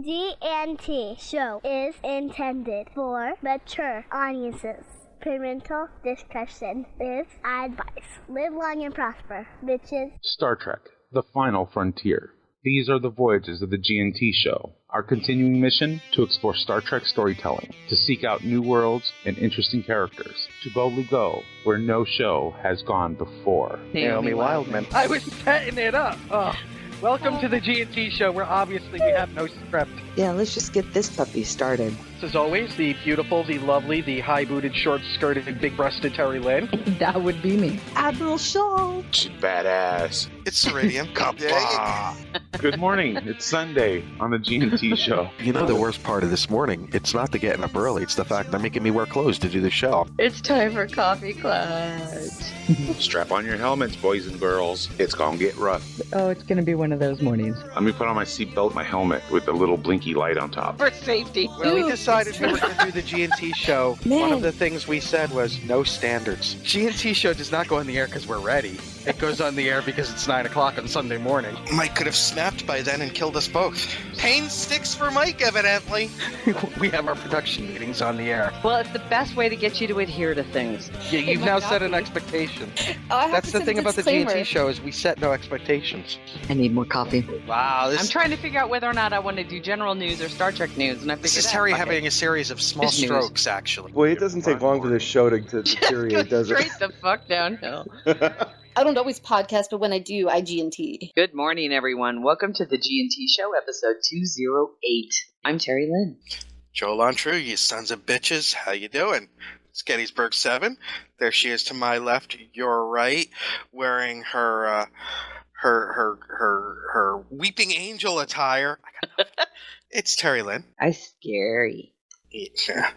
G&T show is intended for mature audiences. Parental discussion is advice. Live long and prosper, bitches. Star Trek: The Final Frontier. These are the voyages of the G&T show. Our continuing mission: to explore Star Trek storytelling, to seek out new worlds and interesting characters, to boldly go where no show has gone before. Naomi Wildman. I was setting it up. Oh. Welcome to the G&T show, where obviously we have no script. Yeah, let's just get this puppy started. As always, the beautiful, the lovely, the high-booted, short-skirted, big-breasted Terry Lynn. That would be me. Admiral Shaw. She's badass. It's Ceridian. Good morning. It's Sunday on the G&T show. You know the worst part of this morning? It's not the getting up early. It's the fact they're making me wear clothes to do the show. It's time for Coffee Clutch. Strap on your helmets, boys and girls. It's gonna get rough. Oh, it's gonna be one of those mornings. Let me put on my seatbelt, my helmet with the little blinky light on top. For safety. When we decided we were going to do the G&T show, Man. one of the things we said was no standards. G&T show does not go on the air because we're ready. It goes on the air because it's 9 o'clock on Sunday morning. Mike could have snapped by then and killed us both. Pain sticks for Mike, evidently. We have our production meetings on the air. Well, it's the best way to get you to adhere to things. Yeah, you've now set an expectation. That's the thing about the G&T show is we set no expectations. I need more coffee. Wow, I'm trying to figure out whether or not I want to do general news or Star Trek news, and I figured This is out, Terry fuck having it. a series of small It's news. strokes, actually. Well, it doesn't take long for this show to deteriorate, does it? Straight the fuck downhill. I don't always podcast, but when I do, I G&T. Good morning, everyone. Welcome to the G&T Show, episode 208. I'm Terry Lynn. Joe Lantru, you sons of bitches, how you doing? It's Gettysburg 7. There she is to my left, your right, wearing her weeping angel attire. It's Terry Lynn. I scary. Yeah.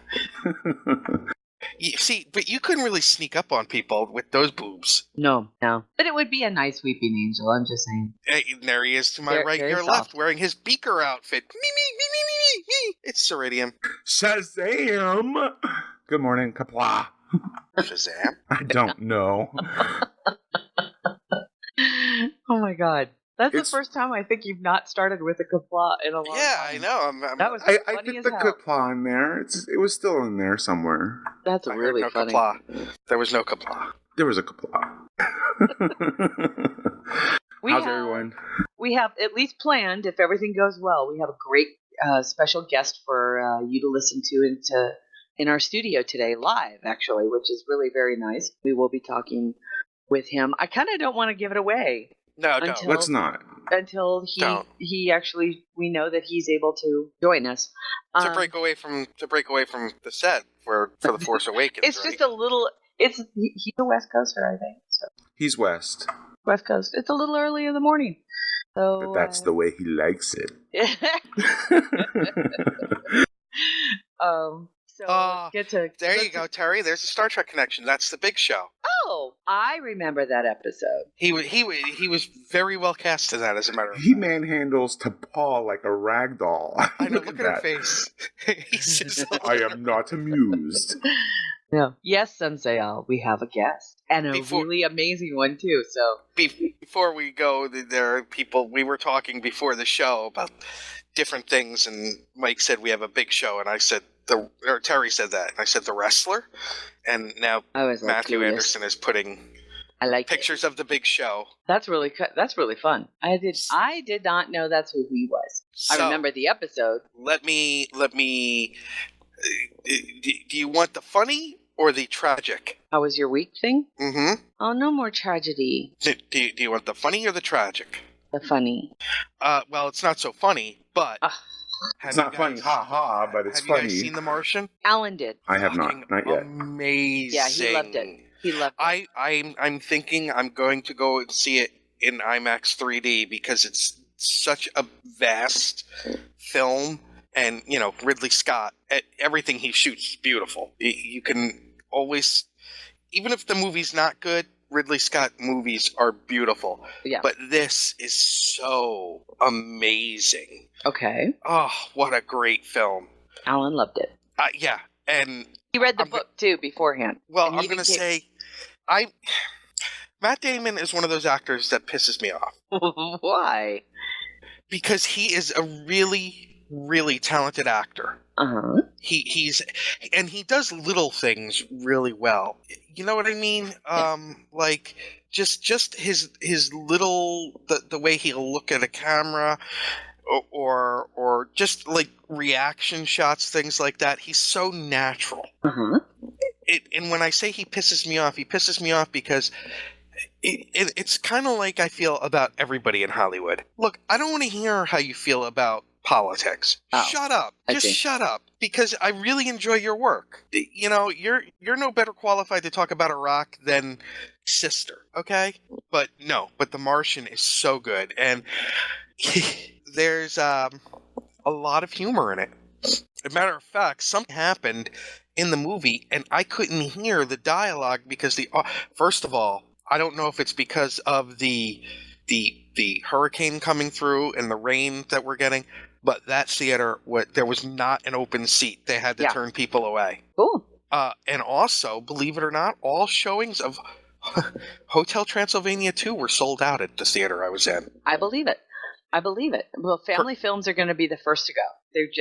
You see, but you couldn't really sneak up on people with those boobs. No. But it would be a nice weeping angel, I'm just saying. Hey, there he is to my right, very your soft. left, wearing his beaker outfit. Me. It's Ceridian. Shazam! Good morning, Kapla. Shazam. I don't know. Oh my god. That's the first time I think you've not started with a kapla in a long time. Yeah, I know. That was I funny put as the hell. Kapla in there. It was still in there somewhere. That's I heard really no funny. kapla. There was no kapla. There was a Kapla. How's everyone? We have at least planned, if everything goes well, we have a great special guest for you to listen to in our studio today, live, actually, which is really very nice. We will be talking with him. I kind of don't want to give it away. No, Let's not. Until Don't. he actually, we know that he's able to join us. to break away from the set for the Force Awakens. It's just a little. He's a West Coaster, I think. So. He's West. West Coast. It's a little early in the morning. So But that's the way he likes it. So let's get to. There you go, Terry. There's a Star Trek connection. That's the big show. Oh, I remember that episode. He was very well cast in that, as a matter of fact. He manhandles to Paul like a rag doll. I know. Look at her face. He's just I am not amused. No. Yes, Sensei Al, we have a guest. And a really amazing one, too. So before we go, there are people. We were talking before the show about different things, and Mike said we have a big show, and I said or Terry said that, and I said the wrestler, and now Matthew Anderson is putting pictures of the big show. That's really fun. I did not know that's who he was. So, I remember the episode. Let me. Do you want the funny or the tragic? How was your week thing? Mm-hmm. Oh, no more tragedy. Do you want the funny or the tragic? The funny. Well, it's not so funny, but it's not funny, ha, but it's funny. Have you guys seen The Martian? Alan did. I have not yet. Amazing. Yeah, he loved it. I'm thinking I'm going to go and see it in IMAX 3D because it's such a vast film, and Ridley Scott, everything he shoots is beautiful. You can always, even if the movie's not good, Ridley Scott movies are beautiful. Yeah. But this is so amazing. Okay. Oh, what a great film. Alan loved it. Yeah, and he read the book too beforehand. Well, I'm going to say, Matt Damon is one of those actors that pisses me off. Why? Because he is a really, really talented actor. He does little things really well. You know what I mean? Like just his little the way he'll look at a camera, or just like reaction shots, things like that. He's so natural. And when I say he pisses me off because it's kind of like I feel about everybody in Hollywood. Look, I don't want to hear how you feel about politics. Shut up. Just shut up. Because I really enjoy your work. You know, you're no better qualified to talk about Iraq than Sister, okay? But The Martian is so good. And there's a lot of humor in it. As a matter of fact, something happened in the movie, and I couldn't hear the dialogue because first of all, I don't know if it's because of the hurricane coming through and the rain that we're getting, but that theater, there was not an open seat. They had to turn people away. Cool. And also, believe it or not, all showings of Hotel Transylvania 2 were sold out at the theater I was in. I believe it. Well, family films are going to be the first to go.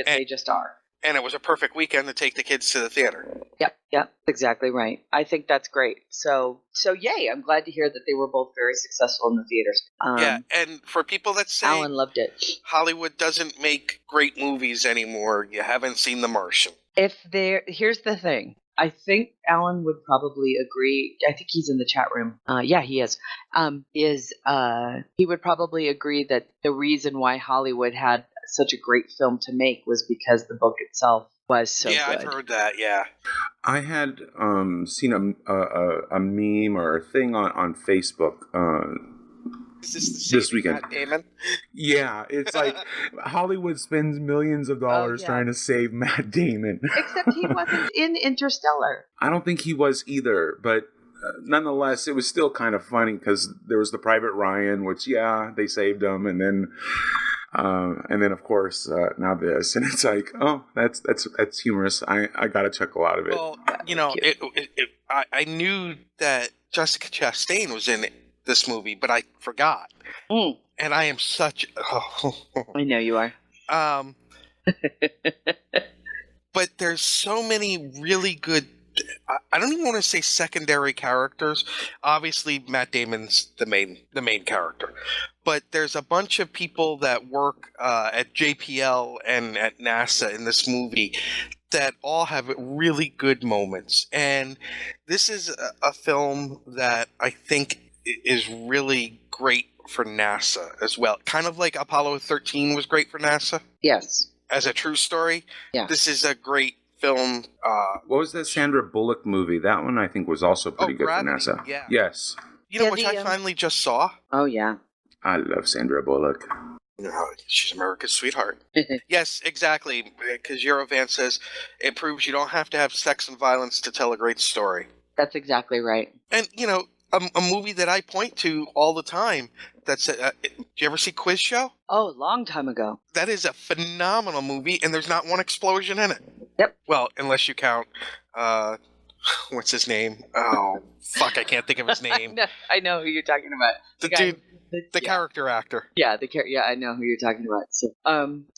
They just are. And it was a perfect weekend to take the kids to the theater. Yep, exactly right. I think that's great. So yay! I'm glad to hear that they were both very successful in the theaters. And for people that say Alan loved it, Hollywood doesn't make great movies anymore, you haven't seen The Martian. Here's the thing. I think Alan would probably agree. I think he's in the chat room. Yeah, he is. He would probably agree that the reason why Hollywood had such a great film to make was because the book itself was so good. I've heard that. Yeah, I had seen a meme or a thing on Facebook. Is this weekend? Matt Damon? Yeah, it's like Hollywood spends millions of dollars trying to save Matt Damon. Except he wasn't in Interstellar. I don't think he was either, but nonetheless, it was still kind of funny because there was the Private Ryan, which they saved him, and then of course now this, and it's like, oh, that's humorous. I got a chuckle out of it. Well, I knew that Jessica Chastain was in this movie, but I forgot. And I am such. I know you are. But there's so many really good. I don't even want to say secondary characters. Obviously, Matt Damon's the main character, but there's a bunch of people that work at JPL and at NASA in this movie that all have really good moments. And this is a film that I think is really great for NASA as well. Kind of like Apollo 13 was great for NASA. Yes. As a true story. Yeah. This is a great film. What was that Sandra Bullock movie? That one I think was also pretty good Gravity, for NASA. Yeah. Yes. Which I finally just saw. Oh, yeah. I love Sandra Bullock. She's America's sweetheart. Yes, exactly. Because Eurovan says it proves you don't have to have sex and violence to tell a great story. That's exactly right. And, a movie that I point to all the time. That's do you ever see Quiz Show? Oh, a long time ago. That is a phenomenal movie, and there's not one explosion in it. Yep. Well, unless you count, what's his name? Oh, fuck, I can't think of his name. I know who you're talking about. The character actor. Yeah, I know who you're talking about. So,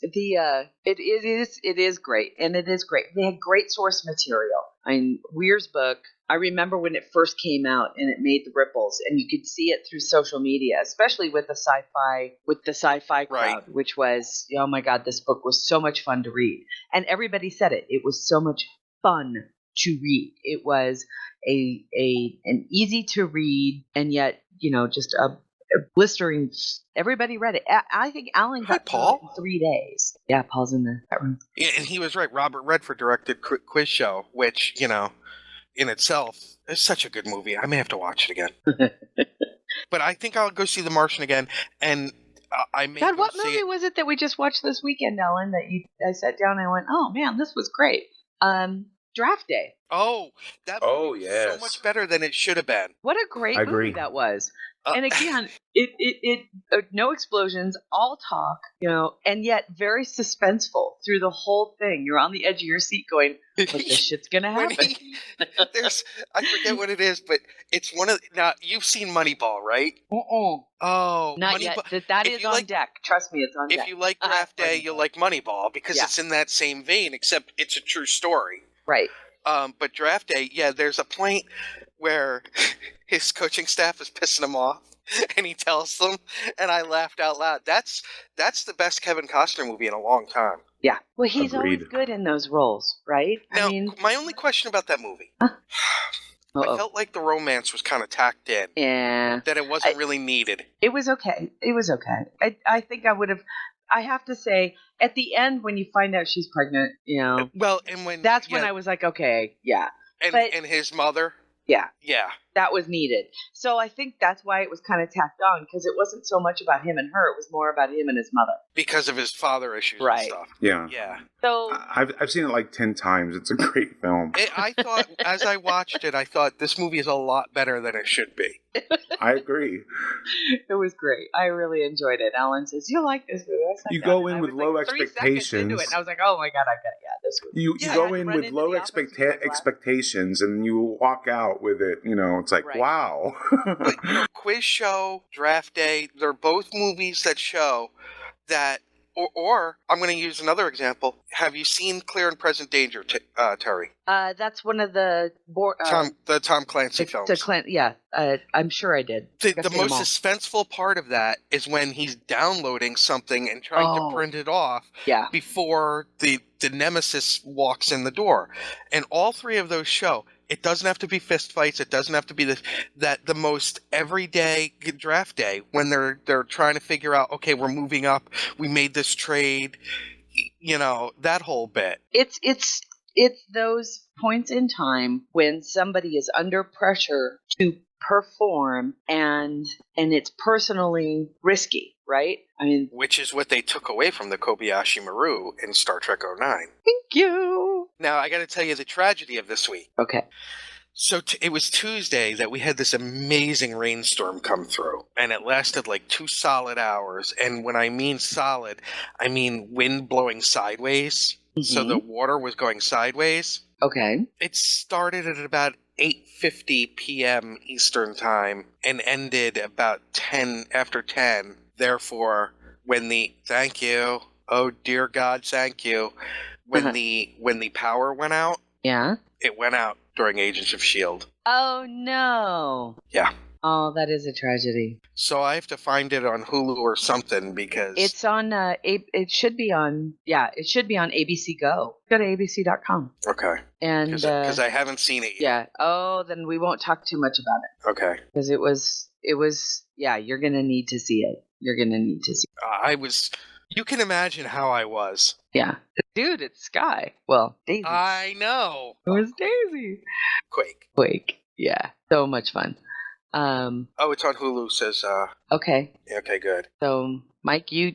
it is great, and it is great. They had great source material. I mean, Weir's book. I remember when it first came out and it made the ripples, and you could see it through social media, especially with the sci-fi crowd, which was, oh my God, this book was so much fun to read. And everybody said it. It was so much fun to read. It was an easy to read, and yet, just a blistering. Everybody read it. I think Alan got Paul in 3 days. Yeah, Paul's in the chat room. Yeah, and he was right. Robert Redford directed Quiz Show, which, in itself is such a good movie. I may have to watch it again. But I think I'll go see The Martian again, and I may. God, what movie was it that we just watched this weekend, Ellen? I sat down and I went, "Oh man, this was great." Draft Day. Oh, that movie was so much better than it should have been. What a great I agree. movie that was. And again, it no explosions, all talk, and yet very suspenseful through the whole thing. You're on the edge of your seat going, what the shit's going to happen? I forget what it is, but it's one of, now, you've seen Moneyball, right? Uh-uh. Oh, Not Moneyball. yet. That is on deck. Trust me, it's on deck. If you like Draft Day, you'll like Moneyball, because it's in that same vein, except it's a true story. Right. But Draft Day, there's a point where his coaching staff is pissing him off, and he tells them, and I laughed out loud. That's the best Kevin Costner movie in a long time. Yeah. Well, he's always good in those roles, right? Now, my only question about that movie, I felt like the romance was kind of tacked in. Yeah. That it wasn't really needed. It was okay. I think I would have. I have to say, at the end, when you find out she's pregnant, Well, and when that's when I was like, okay, yeah. And his mother. Yeah. Yeah. That was needed. So I think that's why it was kind of tacked on, because it wasn't so much about him and her. It was more about him and his mother. Because of his father issues and stuff. Yeah. Yeah. So I've seen it like 10 times. It's a great film. I thought, as I watched it, I thought this movie is a lot better than it should be. I agree. It was great. I really enjoyed it. Alan says, "You like this movie?" You go in with low expectations. Into it, and I was like, "Oh my god, I get it. Yeah, this was." You go in with low expectations, and you walk out with it. It's like, wow. But, Quiz Show, Draft Day, they're both movies that show that. Or I'm going to use another example. Have you seen Clear and Present Danger, Terry? That's one of the Tom Clancy films. I'm sure I did. The most suspenseful part of that is when he's downloading something and trying to print it off before the nemesis walks in the door. And all three of those show. It doesn't have to be fist fights. It doesn't have to be the most everyday Draft Day when they're trying to figure out, okay, we're moving up. We made this trade. That whole bit. It's those points in time when somebody is under pressure to perform and it's personally risky, right? I mean, which is what they took away from the Kobayashi Maru in Star Trek 09. Thank you. Now, I got to tell you the tragedy of this week. Okay. So it was Tuesday that we had this amazing rainstorm come through, and it lasted like 2 solid hours. And when I mean solid, I mean wind blowing sideways. Mm-hmm. So the water was going sideways. Okay. It started at about 8:50 p.m. Eastern Time and ended about 10 after 10. Therefore, thank you, oh dear God, thank you, when the power went out, it went out during Agents of S.H.I.E.L.D. Oh no. Yeah. Oh, that is a tragedy. So I have to find it on Hulu or something because it's on. It should be on. Yeah, it should be on ABC Go. Go to abc.com. Okay. And because I haven't seen it yet. Yeah. Oh, then we won't talk too much about it. Okay. Because it was. Yeah, you're gonna need to see it. You're gonna need to see. You can imagine how I was. Yeah. Dude, it's Sky. Well, Daisy. I know. It was Daisy. Quake. Yeah. So much fun. It's on Hulu, says Okay. Okay, good. So Mike, you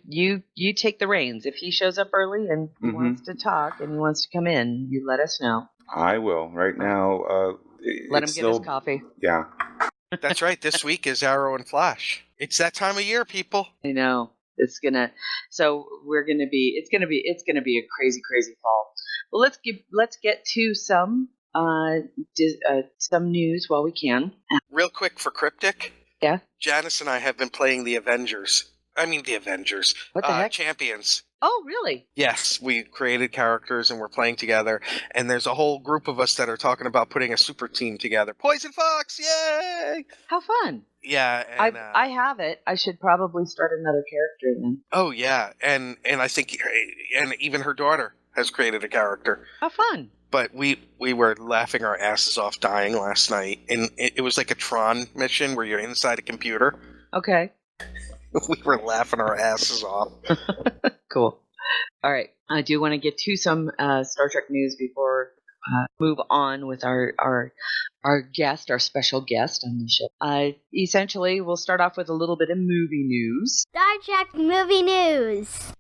take the reins. If he shows up early and he wants to talk and he wants to come in, you let us know. I will. Right now, let him get his coffee. Yeah. That's right. This week is Arrow and Flash. It's that time of year, people. I know. It's gonna be a crazy, crazy fall. Well, let's get to some news while we can. Real quick for Cryptic. Yeah. Janice and I have been playing the Avengers. What the heck? Champions. Oh, really? Yes, we created characters and we're playing together. And there's a whole group of us that are talking about putting a super team together. Poison Fox, yay! How fun! Yeah, and, I have it. I should probably start another character then. Oh yeah, and I think, and even her daughter has created a character. How fun! But we were laughing our asses off dying last night, and it was like a Tron mission where you're inside a computer. Okay. We were laughing our asses off. Cool. All right. I do want to get to some Star Trek news before move on with our guest, our special guest on the show. Essentially, we'll start off with a little bit of movie news. Star Trek movie news.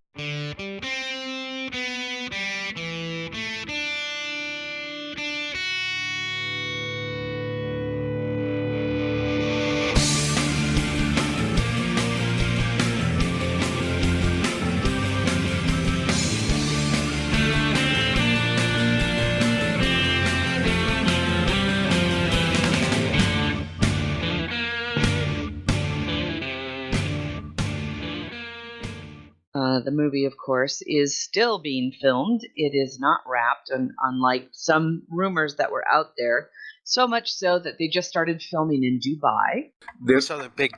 the movie, of course, is still being filmed. It is not wrapped, and unlike some rumors that were out there, so much so that they just started filming in Dubai. I saw the big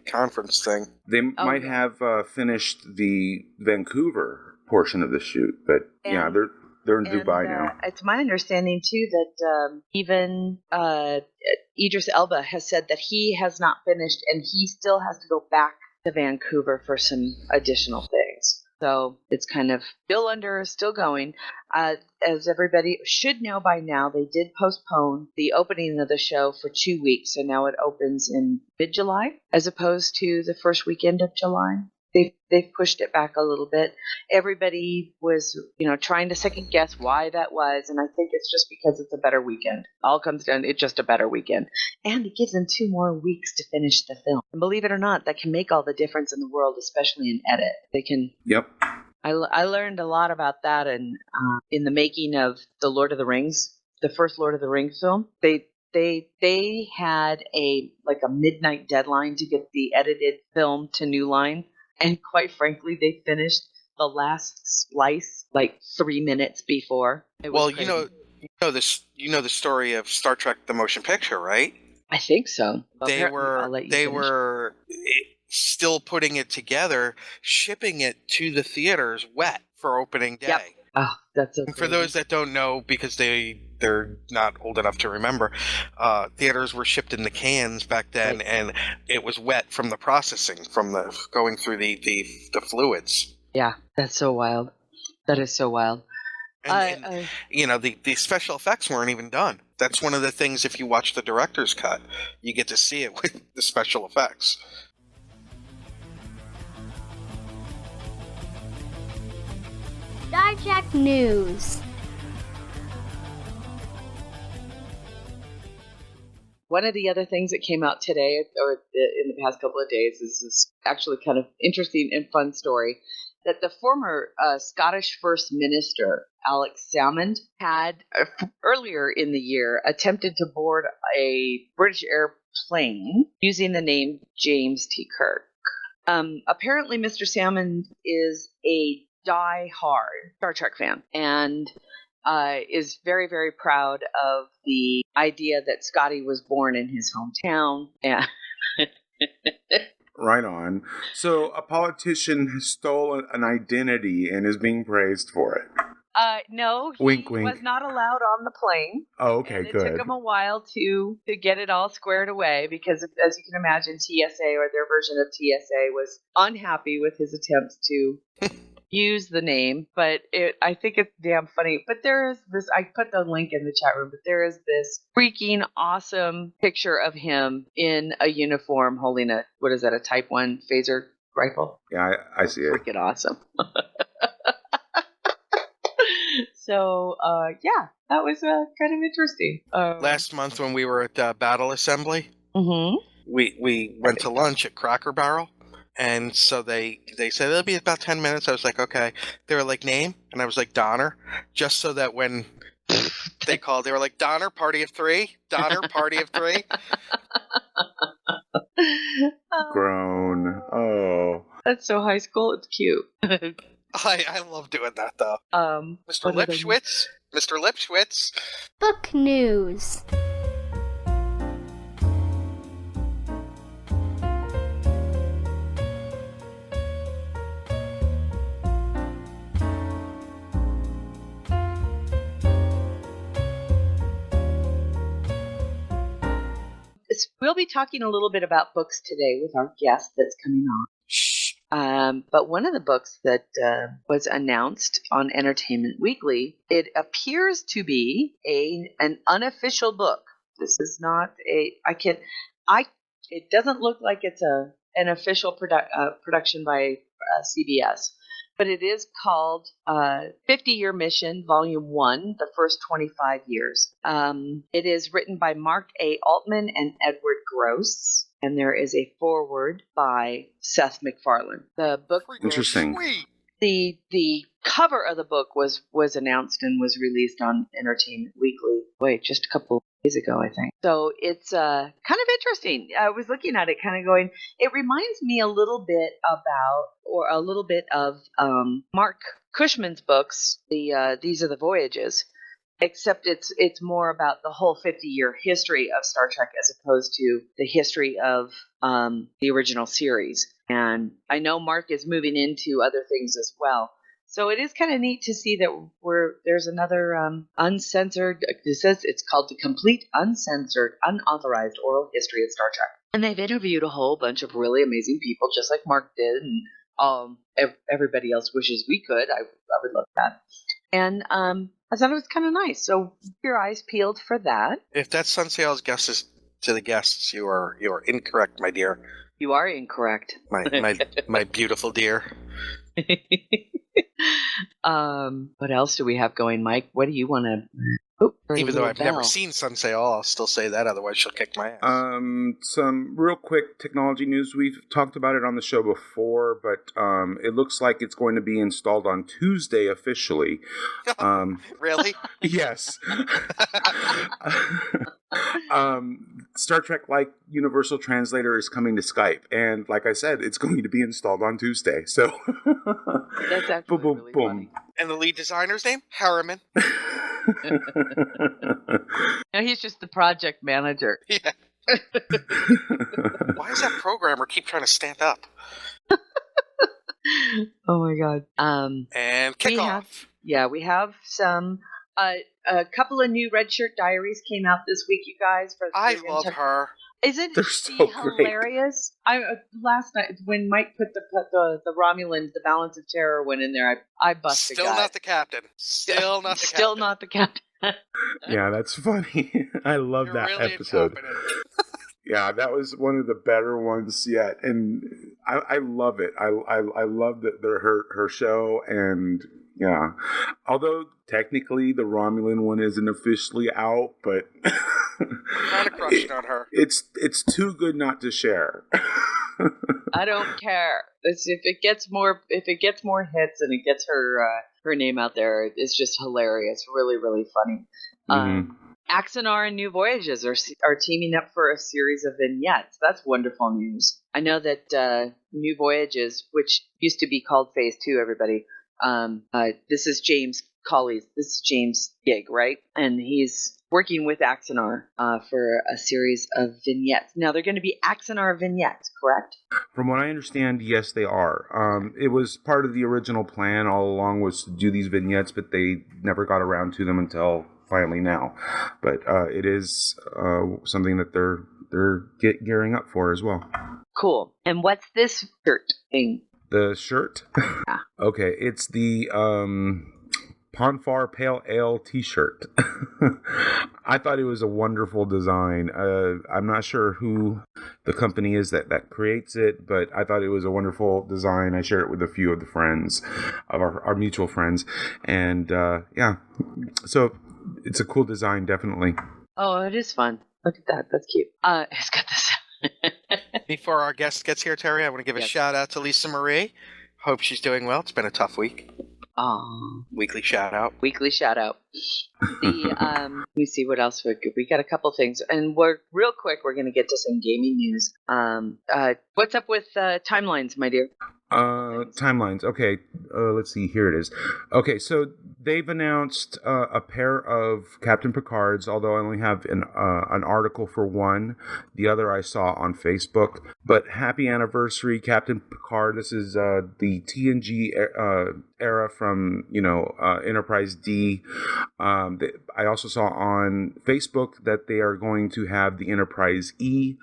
conference thing. They might have finished the Vancouver portion of the shoot, but they're in Dubai now. It's my understanding too that even Idris Elba has said that he has not finished, and he still has to go back to Vancouver for some additional things. So it's kind of still going. As everybody should know by now, they did postpone the opening of the show for 2 weeks. So now it opens in mid-July as opposed to the first weekend of July. They've pushed it back a little bit. Everybody was, trying to second guess why that was, and I think it's just because it's a better weekend. All comes down, it's just a better weekend, and it gives them 2 more weeks to finish the film. And believe it or not, that can make all the difference in the world, especially in edit. They can. Yep. I learned a lot about that, and in the making of the Lord of the Rings, the first Lord of the Rings film, they had a midnight deadline to get the edited film to New Line. And quite frankly, they finished the last slice 3 minutes before. Well, you know the story of Star Trek: The Motion Picture, right? I think so. They were still putting it together, shipping it to the theaters wet for opening day. Yep. Oh, that's and for those that don't know, because they're not old enough to remember, theaters were shipped in the cans back then, right. And it was wet from the processing, from the going through the fluids. Yeah, that's so wild. That is so wild. And the special effects weren't even done. That's one of the things, if you watch the director's cut, you get to see it with the special effects. Star Trek News. One of the other things that came out today, or in the past couple of days, is this actually kind of interesting and fun story that the former Scottish First Minister, Alex Salmond, had earlier in the year attempted to board a British airplane using the name James T. Kirk. Apparently, Mr. Salmond is a die-hard Star Trek fan and is very, very proud of the idea that Scotty was born in his hometown. Yeah. Right on. So a politician stole an identity and is being praised for it. No, he wink, wink. was not allowed on the plane. Oh, okay, and it good. took him a while to get it all squared away because, as you can imagine, TSA, or their version of TSA, was unhappy with his attempts to use the name. But I think it's damn funny. But there is this, I put the link in the chat room, but there is this freaking awesome picture of him in a uniform holding a Type 1 phaser rifle. Yeah, I see it. Freaking awesome. So, that was kind of interesting. Last month when we were at Battle Assembly, mm-hmm. we went to lunch at Cracker Barrel, and so they said it'll be about 10 minutes. I was like, okay. They were like, name? And I was like, Donner, just so that when they called, they were like, Donner, party of 3? Donner, party of 3? Grown. Oh. That's so high school. It's cute. I love doing that, though. Mr. Lipschwitz. Mr. Lipschwitz. Book news. We'll be talking a little bit about books today with our guest that's coming on. Shh. But one of the books that was announced on Entertainment Weekly, it appears to be an unofficial book. This is not it doesn't look like it's an official production by CBS, but it is called 50-Year Mission, Volume 1, The First 25 Years. It is written by Mark A. Altman and Edward Gross. And there is a foreword by Seth MacFarlane. The book. Interesting. Sweet. the cover of the book was announced and was released on Entertainment Weekly. Wait, just a couple of days ago, I think. So it's kind of interesting. I was looking at it, kind of going. It reminds me a little bit of Mark Cushman's books. These are the Voyages. Except it's more about the whole 50-year history of Star Trek as opposed to the history of the original series. And I know Mark is moving into other things as well. So it is kind of neat to see that there's another uncensored. It says it's called the Complete Uncensored, Unauthorized Oral History of Star Trek. And they've interviewed a whole bunch of really amazing people, just like Mark did, and everybody else wishes we could. I would love that. And I thought it was kind of nice. So keep your eyes peeled for that. If that's Sunsail's guesses to the guests, you are incorrect, my dear. You are incorrect. My beautiful dear. What else do we have going, Mike? What do you want to? Even though I've never seen Sunsail, I'll still say that. Otherwise, she'll kick my ass. Some real quick technology news. We've talked about it on the show before, but it looks like it's going to be installed on Tuesday officially. Really? Yes. Star Trek like Universal Translator is coming to Skype, and like I said, it's going to be installed on Tuesday. So that's actually really funny. And the lead designer's name? Harriman. No, he's just the project manager. Yeah. Why does that programmer keep trying to stand up? Oh my god. And kick off. We have some. A couple of new Red Shirt Diaries came out this week, you guys. I love her. Isn't They're so hilarious? Last night when Mike put the Romulan, the Balance of Terror one in there, I busted. Still not the captain. Still not the captain. Yeah, that's funny. I love that really episode. Yeah, that was one of the better ones yet, and I love it. I love that her show, and yeah. Although technically the Romulan one isn't officially out, but kind of crushing on her. It's too good not to share. I don't care. If it gets more hits and it gets her name out there, it's just hilarious. Really, really funny. Mm-hmm. Axanar and New Voyages are teaming up for a series of vignettes. That's wonderful news. I know that New Voyages, which used to be called Phase 2, everybody. This is James Colley's. This is James' gig, right? And he's working with Axanar for a series of vignettes. Now, they're going to be Axanar vignettes, correct? From what I understand, yes, they are. It was part of the original plan all along was to do these vignettes, but they never got around to them until finally now. But it is something that they're gearing up for as well. Cool. And what's this shirt thing? The shirt? Yeah. Okay, it's the Ponfar Pale Ale t-shirt. I thought it was a wonderful design. I'm not sure who the company is that creates it, but I thought it was a wonderful design. I shared it with a few of the friends, of our mutual friends. And yeah, so it's a cool design, definitely. Oh, it is fun. Look at that. That's cute. It's got this. Before our guest gets here, Terry, I want to give a shout out to Lisa Marie. Hope she's doing well. It's been a tough week. Weekly shout out. Let me see what else we got. A couple things, and real quick. We're going to get to some gaming news. What's up with timelines, my dear? Timelines. Okay. Let's see. Here it is. Okay. So they've announced a pair of Captain Picards, although I only have an article for one. The other I saw on Facebook. But happy anniversary, Captain Picard. This is the TNG era from, Enterprise D. I also saw on Facebook that they are going to have the Enterprise E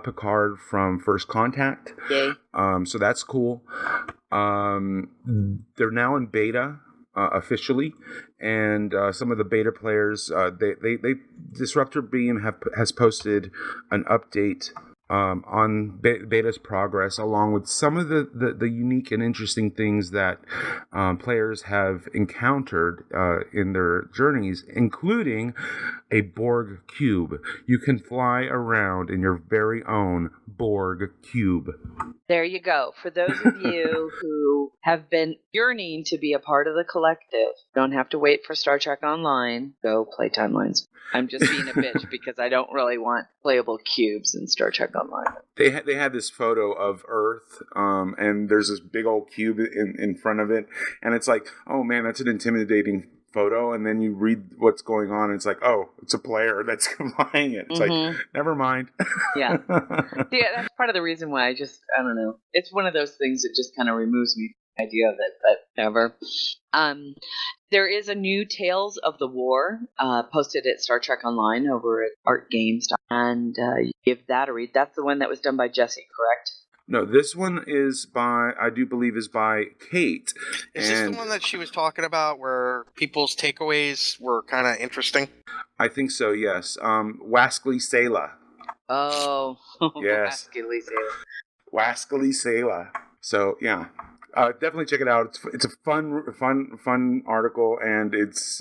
Picard from First Contact. Yay. So that's cool. They're now in beta officially, and some of the beta players, they Disruptor Beam has posted an update on beta's progress, along with some of the unique and interesting things that players have encountered in their journeys, including a Borg cube. You can fly around in your very own Borg cube. There you go. For those of you who have been yearning to be a part of the collective, don't have to wait for Star Trek Online. Go play Timelines. I'm just being a bitch because I don't really want playable cubes in Star Trek Online. They had this photo of Earth, and there's this big old cube in front of it, and it's like, oh man, that's an intimidating photo. And then you read what's going on, and it's like, oh, it's a player that's flying it. It's like, never mind. Yeah, that's part of the reason why I don't know. It's one of those things that just kind of removes me from the idea of it, but whatever. There is a new Tales of the War posted at Star Trek Online over at Art Games, and you give that a read. That's the one that was done by Jesse, correct? No, this one is I do believe is by Kate. Is this the one that she was talking about where people's takeaways were kind of interesting? I think so, yes. Wascally Sela. Oh, yes. Wascally Sela. So, yeah. Definitely check it out. It's a fun article, and it's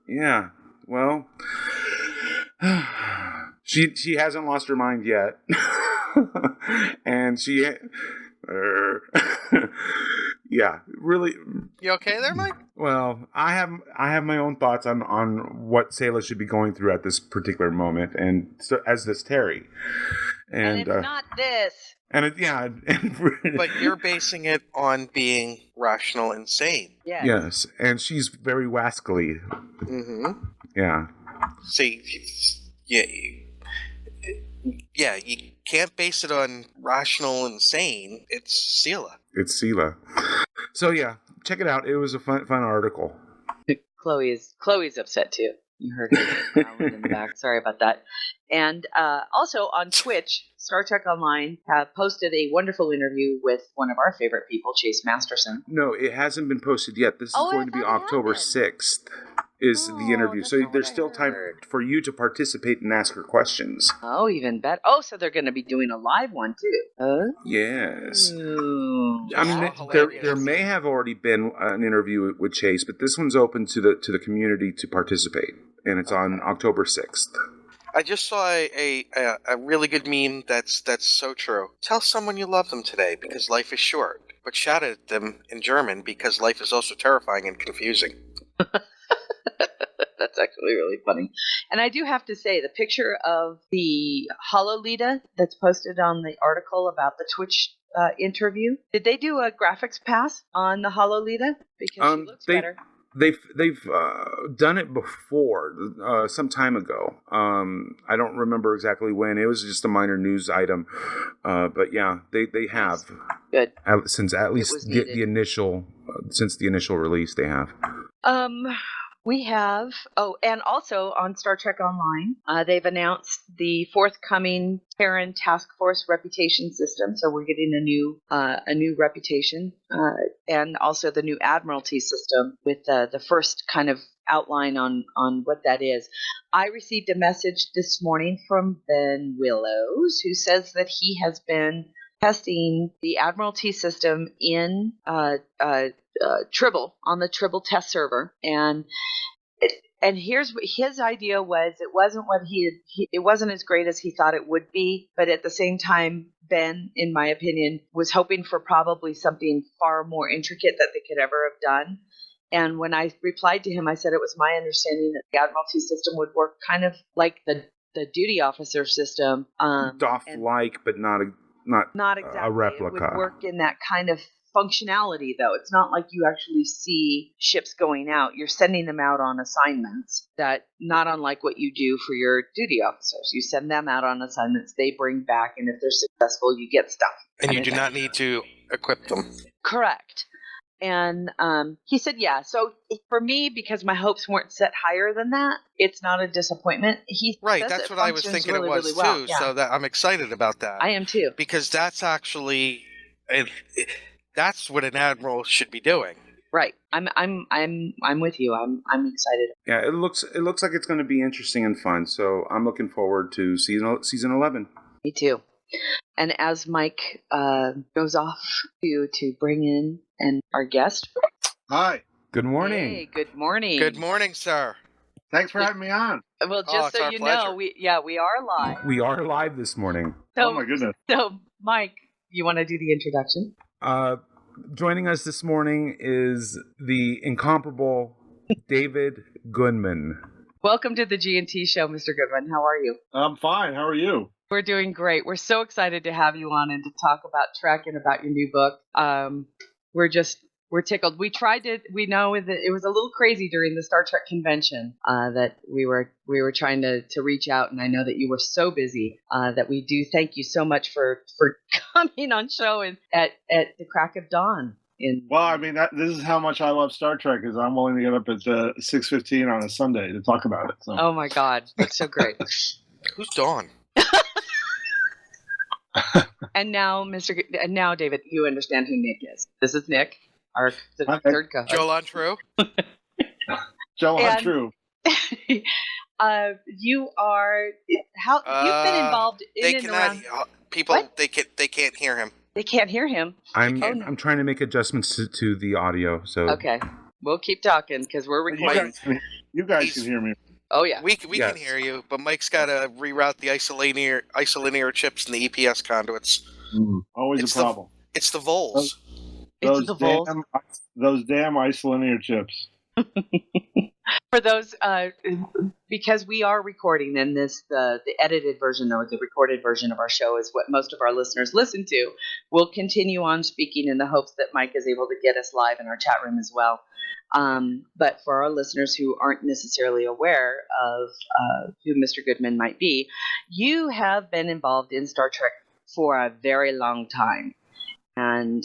yeah. Well, she hasn't lost her mind yet, and she, yeah, really. You okay there, Mike? Well, I have my own thoughts on what Sayla should be going through at this particular moment, and so as does Terry, and it's not this. And but you're basing it on being rational and sane. Yeah. Yes, and she's very wascally. Mm-hmm. Yeah. See, yeah, you can't base it on rational and sane. It's Sela. So yeah, check it out. It was a fun article. Chloe's upset too. You heard her growling in the back. Sorry about that. And also on Twitch, Star Trek Online have posted a wonderful interview with one of our favorite people, Chase Masterson. No, it hasn't been posted yet. This is going to be October 6th is the interview. So there's still time for you to participate and ask her questions. Oh, even better. Oh, so they're going to be doing a live one too. Yes. Ooh. I mean, there may have already been an interview with Chase, but this one's open to the community to participate, and it's on October 6th. I just saw a really good meme that's so true. Tell someone you love them today because life is short, but shout at them in German because life is also terrifying and confusing. That's actually really funny. And I do have to say, the picture of the Hololita that's posted on the article about the Twitch interview, did they do a graphics pass on the Hololita? Because she looks better. They've done it before, some time ago. I don't remember exactly when. It was just a minor news item, but yeah, they have. Good. Since at least the initial release, they have. We have, and also on Star Trek Online, they've announced the forthcoming Terran Task Force reputation system. So we're getting a new reputation, and also the new Admiralty system with the first kind of outline on what that is. I received a message this morning from Ben Willows, who says that he has been testing the Admiralty system in Tribble, on the Tribble test server, and here's what his idea was. It wasn't it wasn't as great as he thought it would be, but at the same time, Ben, in my opinion, was hoping for probably something far more intricate that they could ever have done. And when I replied to him, I said it was my understanding that the Admiralty system would work kind of like the duty officer system, DOF-like, but not exactly a replica. It would work in that kind of functionality, though. It's not like you actually see ships going out. You're sending them out on assignments that, not unlike what you do for your duty officers. You send them out on assignments, they bring back, and if they're successful, you get stuff. And you do not need to equip them. Correct. And he said, yeah. So for me, because my hopes weren't set higher than that, it's not a disappointment. Right, that's what I was thinking really, it was really well. Too. Yeah. So that I'm excited about that. I am too, because that's actually that's what an admiral should be doing. Right. I'm with you. I'm excited. Yeah, it looks like it's going to be interesting and fun. So I'm looking forward to season 11. Me too. And as Mike goes off to bring in our guest. Hi. Good morning. Hey, good morning. Good morning, sir. Thanks for having me on. Well, just so you know, we are live. We are live this morning. So, oh my goodness. So, Mike, you want to do the introduction? Joining us this morning is the incomparable David Goodman. Welcome to the G&T show, Mr. Goodman. How are you? I'm fine. How are you? We're doing great. We're so excited to have you on and to talk about Trek and about your new book. We're tickled. We know that it was a little crazy during the Star Trek convention that we were trying to reach out, and I know that you were so busy that we do thank you so much for coming on show at the crack of dawn. Well, I mean, this is how much I love Star Trek, is I'm willing to get up at 6:15 on a Sunday to talk about it. So. Oh my God, that's so great. Who's Dawn? And now, David, you understand who Nick is. This is Nick, our third co-host. Joe Lontreux. Joe Lontreux. You are you've been involved in and around. People, What? they can't hear him. They can't hear him. I'm trying to make adjustments to the audio. So Okay, we'll keep talking because we're recording. You guys can hear me. Oh yeah, We Yes. can hear you, but Mike's got to reroute the isolinear chips and the EPS conduits. Always It's a problem. It's the voles. it's the voles. Those damn isolinear chips. For those, because we are recording, and the edited version or the recorded version of our show is what most of our listeners listen to. We'll continue on speaking in the hopes that Mike is able to get us live in our chat room as well. But for our listeners who aren't necessarily aware of who Mr. Goodman might be, you have been involved in Star Trek for a very long time, and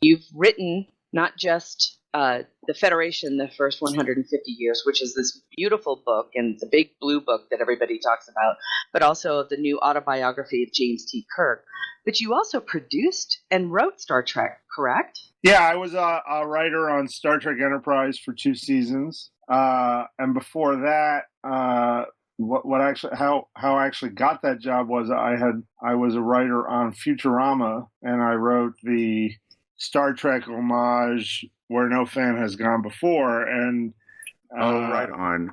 you've written not just the Federation, the first 150 years, which is this beautiful book, and it's a big blue book that everybody talks about, but also the new autobiography of James T. Kirk. But you also produced and wrote Star Trek, correct? Yeah, I was a writer on Star Trek Enterprise for 2 seasons, and before that, how I actually got that job was I was a writer on Futurama, and I wrote the Star Trek homage Where No Fan Has Gone Before, and right on.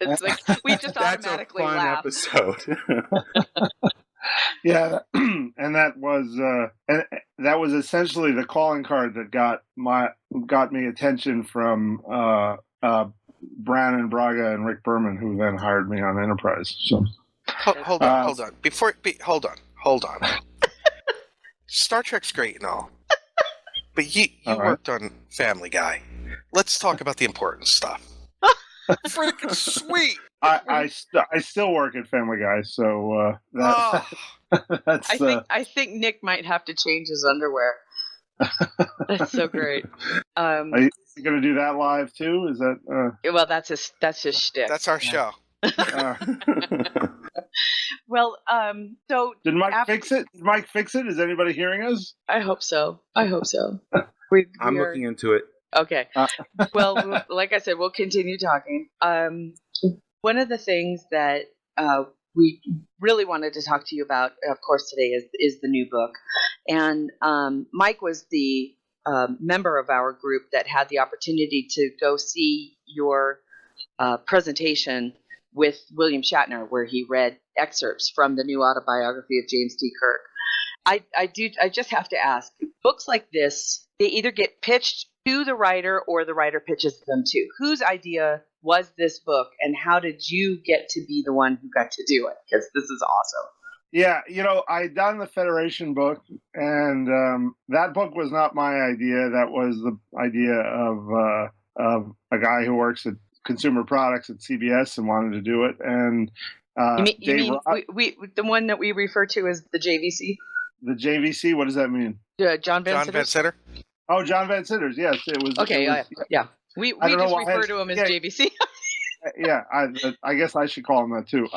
It's like we just automatically laugh. That's a fun episode. Yeah, and that was essentially the calling card that got me attention from Brannon Braga and Rick Berman, who then hired me on Enterprise. So Hold on. Hold on. Star Trek's great and all, but you worked on Family Guy. Let's talk about the important stuff. Freaking sweet. I still work at Family Guy, so that's. I think Nick might have to change his underwear. That's so great. Are you going to do that live too? Is that? Well, that's his shtick. That's our show. Well, so did Mike fix it? Did Mike fix it? Is anybody hearing us? I hope so. I'm looking into it. Okay. Well, like I said, we'll continue talking. One of the things that we really wanted to talk to you about, of course, today is the new book. And Mike was the member of our group that had the opportunity to go see your presentation with William Shatner, where he read excerpts from the new autobiography of James T. Kirk. I just have to ask, books like this, they either get pitched to the writer or the writer pitches them to. Whose idea was this book, and how did you get to be the one who got to do it? Because this is awesome. Yeah, I'd done the Federation book, and that book was not my idea. That was the idea of a guy who works at consumer products at CBS and wanted to do it. And you mean the one that we refer to as the JVC? The JVC, what does that mean? John Van Sitter? Oh, John Van Sitters. Yes, it was. Okay, yeah. We just refer to him as JVC. Yeah, I guess I should call him that too.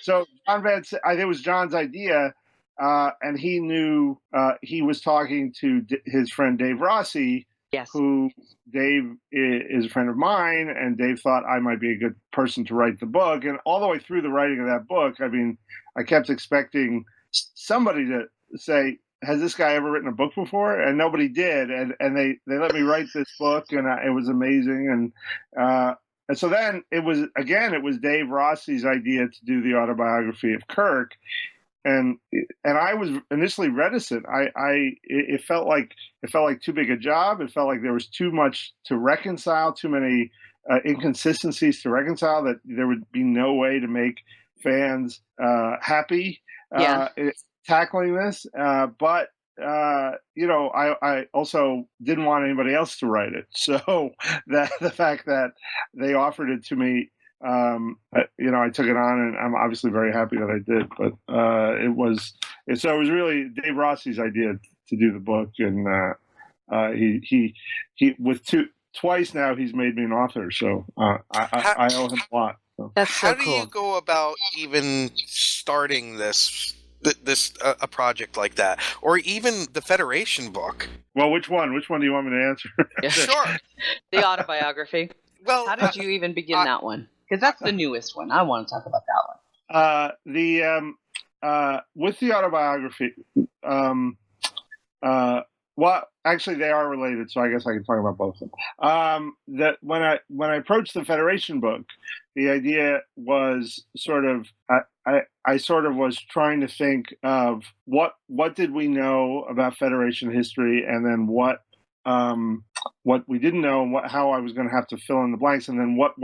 So John Van, I think it was John's idea, and he knew he was talking to his friend Dave Rossi. Yes. Who Dave is a friend of mine, and Dave thought I might be a good person to write the book. And all the way through the writing of that book, I mean, I kept expecting somebody to say, has this guy ever written a book before? And nobody did. And they let me write this book, and it was amazing. And so then it was Dave Rossi's idea to do the autobiography of Kirk. I was initially reticent. It felt like too big a job. It felt like there was too much to reconcile, too many inconsistencies to reconcile, that there would be no way to make fans happy tackling this. But I also didn't want anybody else to write it. So that the fact that they offered it to me, I took it on, and I'm obviously very happy that I did. But it was really Dave Rossi's idea to do the book, and he with twice now he's made me an author, so I owe him a lot. So. That's so How cool. do you go about even starting this a project like that, or even the Federation book? Well, which one? Which one do you want me to answer? Sure. The autobiography. Well, how did you even begin that one? Because that's the newest one. I want to talk about that one. With the autobiography, well, actually, they are related, so I guess I can talk about both of them. That when I approached the Federation book, the idea was sort of I sort of was trying to think of what did we know about Federation history, and then what we didn't know, and how I was going to have to fill in the blanks, and then what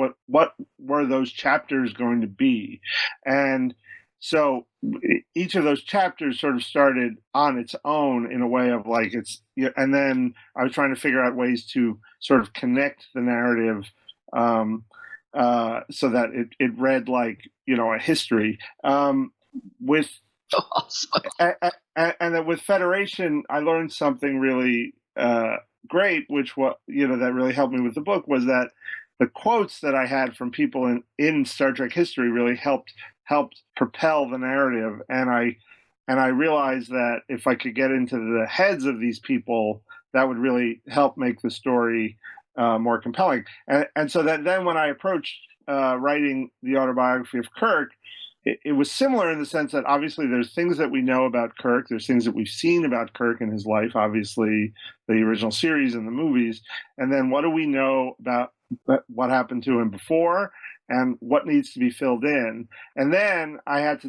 were those chapters going to be, and so each of those chapters sort of started on its own in a way of like and then I was trying to figure out ways to sort of connect the narrative so that it read like a history with awesome. And then with Federation, I learned something really great, which that really helped me with the book, was that the quotes that I had from people in Star Trek history really helped propel the narrative, and I realized that if I could get into the heads of these people, that would really help make the story more compelling. And so that then when I approached writing the autobiography of Kirk, it was similar in the sense that obviously there's things that we know about Kirk, there's things that we've seen about Kirk in his life, obviously the original series and the movies, and then what do we know about what happened to him before, and what needs to be filled in. And then I had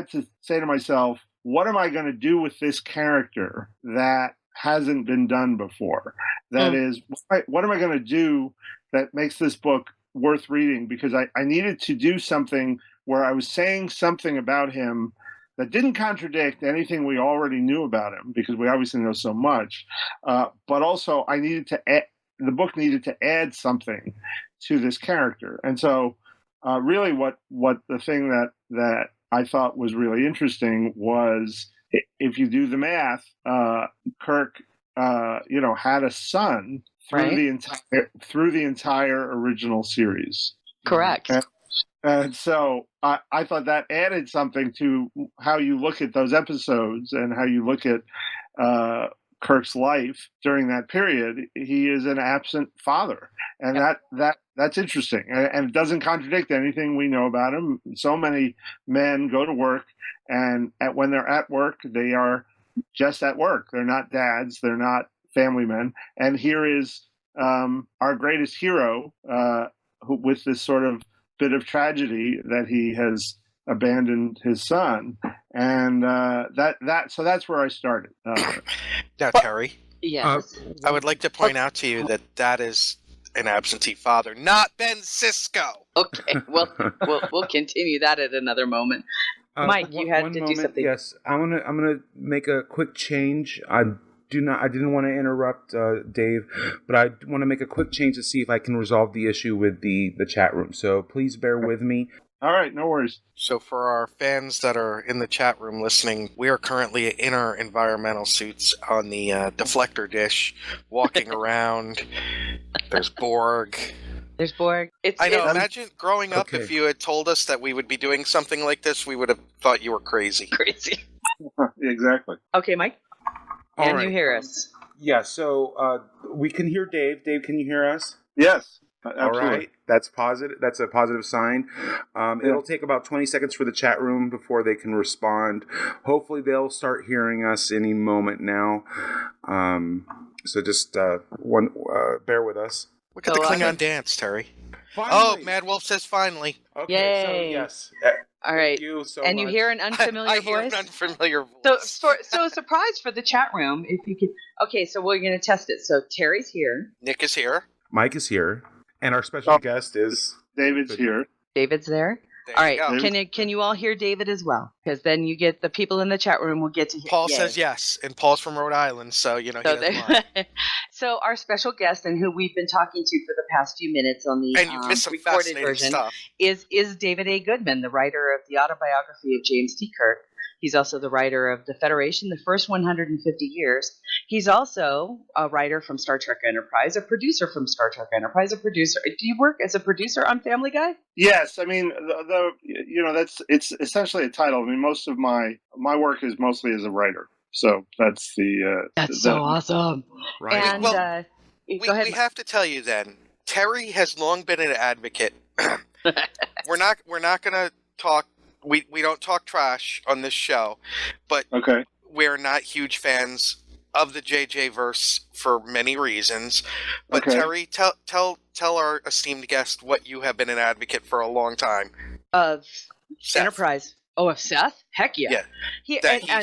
to say to myself, what am I going to do with this character that hasn't been done before? That is, what am I going to do that makes this book worth reading? Because I needed to do something where I was saying something about him that didn't contradict anything we already knew about him, because we obviously know so much. But also I needed to the book needed to add something to this character. And so really what the thing that I thought was really interesting was, if you do the math, Kirk had a son through the entire original series. Correct. And so I thought that added something to how you look at those episodes and how you look at Kirk's life during that period. He is an absent father, and that's interesting, and it doesn't contradict anything we know about him. So many men go to work, and when they're at work, they are just at work. They're not dads. They're not family men. And here is our greatest hero, who, with this sort of bit of tragedy, that he has abandoned his son, and so that's where I started. Now, Terry, yes, I would like to point out to you that is an absentee father, not Ben Sisko. Okay, well, we'll continue that at another moment. Mike, you had to do something. Yes, I'm gonna make a quick change. I didn't want to interrupt Dave, but I want to make a quick change to see if I can resolve the issue with the chat room. So please bear with me. All right, no worries. So for our fans that are in the chat room listening, we are currently in our environmental suits on the deflector dish, walking around. There's Borg. There's Borg. Imagine growing up, if you had told us that we would be doing something like this, we would have thought you were crazy. Crazy. Exactly. Okay, Mike. Can you hear us? Yeah, so we can hear Dave. Dave, can you hear us? Yes. Absolutely. All right, that's positive. That's a positive sign. It'll take about 20 seconds for the chat room before they can respond. Hopefully, they'll start hearing us any moment now. So just bear with us. Look at the Klingon dance, Terry. Finally. Oh, Mad Wolf says finally. Okay, Yay. so yes. All right. Thank you so And much. you hear an unfamiliar I hear voice? an unfamiliar voice. So a surprise for the chat room, if you could. Okay, so we're going to test it. So Terry's here. Nick is here. Mike is here, and our special guest is David's here. David's there. There All you right. go. Can you all hear David as well? Because then you get the people in the chat room will get to hear. Paul Yay. says yes, and Paul's from Rhode Island, so he So, doesn't mind. so our special guest and who we've been talking to for the past few minutes on the And you've missed some recorded fascinating version stuff. is David A. Goodman, the writer of the autobiography of James T. Kirk. He's also the writer of The Federation, The First 150 Years. He's also a writer from Star Trek Enterprise, a producer from Star Trek Enterprise, a producer. Do you work as a producer on Family Guy? Yes, I mean it's essentially a title. I mean, most of my work is mostly as a writer, so that's the That's so awesome. right. And Well, go We ahead. have to tell you then, Terry has long been an advocate. We're not going to talk. We don't talk trash on this show, but okay. we're not huge fans of the JJ verse for many reasons. But Okay. Terry, tell our esteemed guest what you have been an advocate for a long time. Of Seth. Enterprise. Oh, of Seth? Heck yeah. Yeah.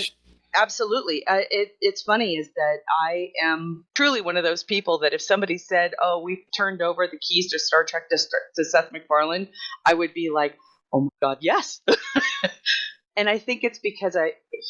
Absolutely. It's funny is that I am truly one of those people that if somebody said, "Oh, we've turned over the keys to Star Trek to Seth MacFarlane," I would be like, "Oh my God, yes!" And I think it's because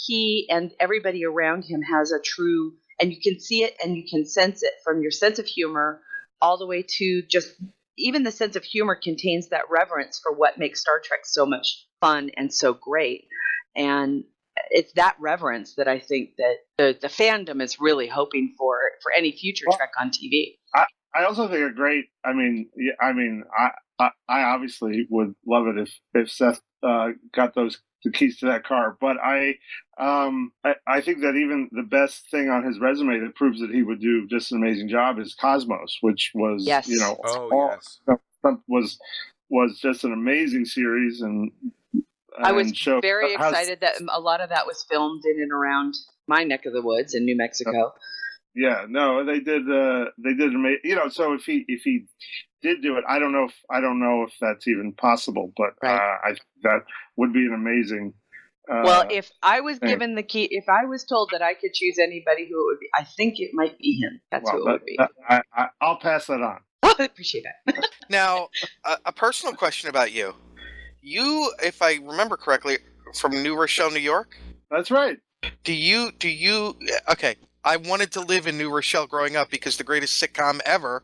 he and everybody around him has a true, and you can see it and you can sense it from your sense of humor all the way to just even the sense of humor contains that reverence for what makes Star Trek so much fun and so great. And it's that reverence that I think that the fandom is really hoping for any future Trek on TV. I also think a great. I obviously would love it if Seth got the keys to that car, but I think that even the best thing on his resume that proves that he would do just an amazing job is Cosmos, which was Yes. was just an amazing series, and I was showed very how- excited that a lot of that was filmed in and around my neck of the woods in New Mexico. Yeah, no, they did amazing. So if he did do it, I don't know if that's even possible, but Right. I think that would be an amazing. Well, if I was thing. given the key, if I was told that I could choose anybody who it would be, I think it might be him. That's who it would be. I'll pass that on. I appreciate that. Now, a personal question about you. You, if I remember correctly, from New Rochelle, New York. That's right. Do you? Okay, I wanted to live in New Rochelle growing up because the greatest sitcom ever.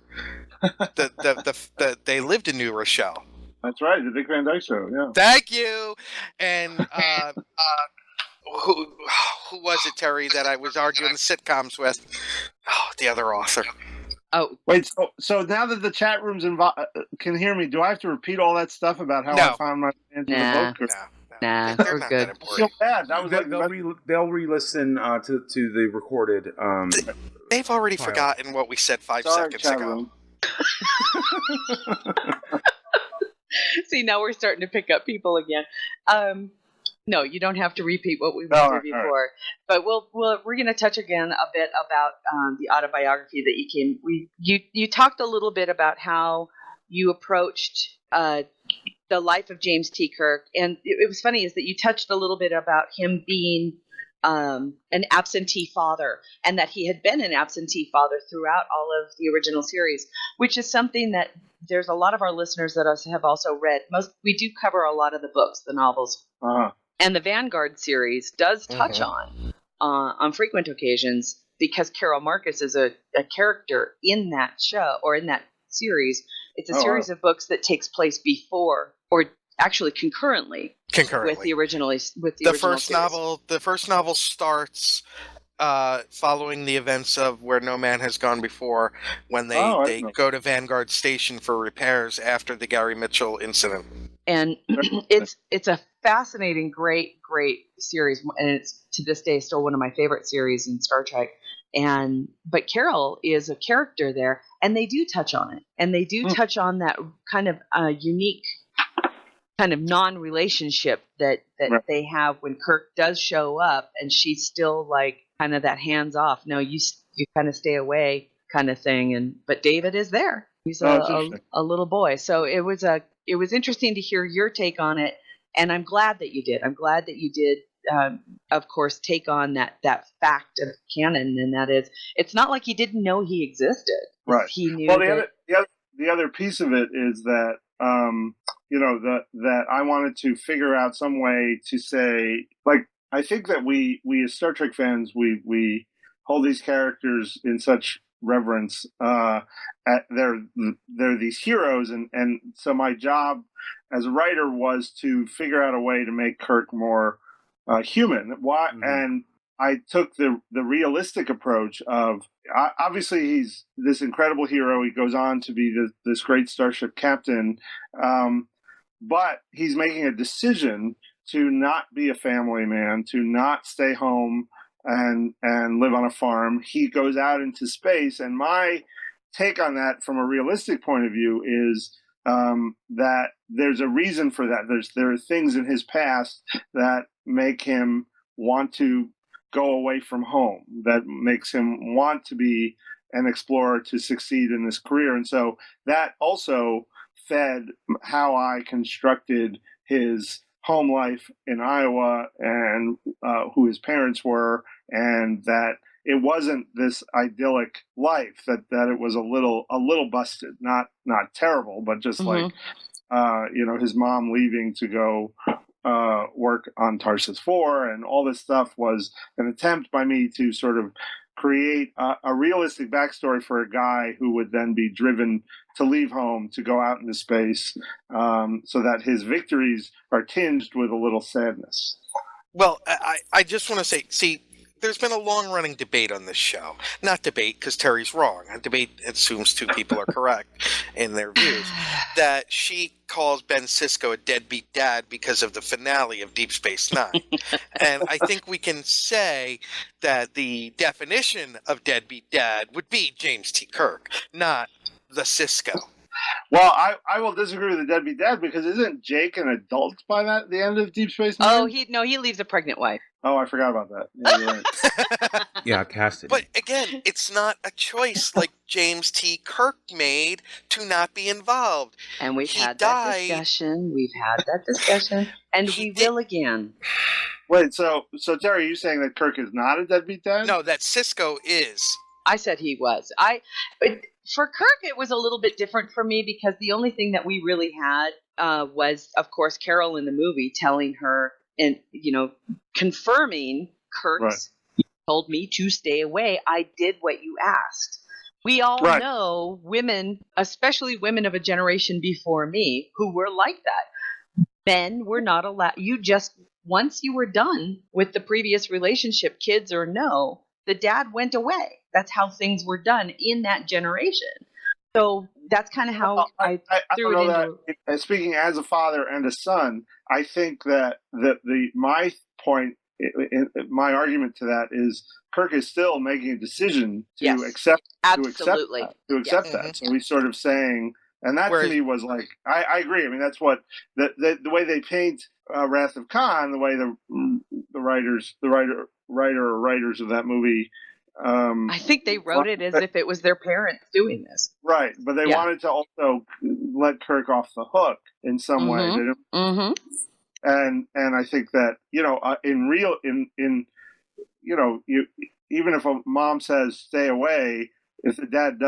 They lived in New Rochelle. That's right, the Dick Van Dyke Show. Yeah. Thank you. And who was it, Terry, that I was arguing the sitcoms with? Oh, the other author. Oh, wait. So now that the chat room's can hear me, do I have to repeat all that stuff about how No. I found my answer Nah. to the book? Nah, They're we're not good. that important. So bad. That was like They'll re-listen to the recorded. They've already File. forgotten what we said 5 Sorry, seconds chat ago. room. See, now we're starting to pick up people again. No, you don't have to repeat what we went All through right, before. But we're going to touch again a bit about the autobiography that you came. You talked a little bit about how you approached the life of James T. Kirk, and it was funny is that you touched a little bit about him being an absentee father, and that he had been an absentee father throughout all of the original series, which is something that there's a lot of our listeners that have also read. We do cover a lot of the books, the novels, and the Vanguard series does touch on frequent occasions because Carol Marcus is a character in that show or in that series. It's a series of books that takes place before or actually concurrently with the original first series. novel. The first novel starts following the events of Where No Man Has Gone Before, when they go to Vanguard Station for repairs after the Gary Mitchell incident. And it's a fascinating, great series, and it's to this day still one of my favorite series in Star Trek. But Carol is a character there, and they do touch on it, and they do touch on that kind of unique kind of non-relationship that they have when Kirk does show up, and she's still like kind of that hands off. No, you kind of stay away kind of thing. But David is there. He's a little boy. So it was interesting to hear your take on it, And I'm glad that you did. I'm glad that you did, of course, take on that fact of canon, and that is, it's not like he didn't know he existed. Right. He knew Well, that. the other piece of it is that that I wanted to figure out some way to say, like, I think that we as Star Trek fans, we hold these characters in such reverence. They're these heroes, and so my job as a writer was to figure out a way to make Kirk more human. Why? And I took the realistic approach of, obviously he's this incredible hero. He goes on to be this great starship captain, but he's making a decision to not be a family man, to not stay home and live on a farm. He goes out into space, and my take on that from a realistic point of view is that there's a reason for that. There are things in his past that make him want to go away from home, that makes him want to be an explorer, to succeed in this career. And so that also fed how I constructed his home life in Iowa, and who his parents were, and that it wasn't this idyllic life, that it was a little busted, not terrible, but just like his mom leaving to go work on Tarsus 4, and all this stuff was an attempt by me to sort of create a realistic backstory for a guy who would then be driven to leave home, to go out into space, so that his victories are tinged with a little sadness. Well, I just want to say, see, there's been a long-running debate on this show. Not debate, because Terry's wrong. A debate assumes two people are correct in their views. That she calls Ben Sisko a deadbeat dad because of the finale of Deep Space Nine. And I think we can say that the definition of deadbeat dad would be James T. Kirk, not the Sisko. Well, I will disagree with the deadbeat dad, because isn't Jake an adult by the end of Deep Space Nine? Oh, he leaves a pregnant wife. Oh, I forgot about that. Yeah, you're right. Yeah, Cassidy. But again, it's not a choice like James T. Kirk made to not be involved. And we've He had died. that discussion. We've had that discussion. And we will again. Wait, so Terry, are you saying that Kirk is not a deadbeat dad? No, that Sisko is. I said he was. For Kirk, it was a little bit different for me, because the only thing that we really had was, of course, Carol in the movie telling her, and confirming Kirk's, "You told me to stay away. I did what you asked." We all know women, especially women of a generation before me, who were like that. Men were not allowed. Once you were done with the previous relationship, kids or no, the dad went away. That's how things were done in that generation. So that's kind of how I threw it into. That, speaking as a father and a son, I think that my point, my argument to that is, Kirk is still making a decision to accept that. So he's sort of saying, and that to me was like, I agree. I mean, that's what the way they paint Wrath of Khan, the way the writers of that movie. I think they wrote it as if it was their parents doing this. Right, but they wanted to also let Kirk off the hook in some way. And I think that, even if a mom says stay away, if the dad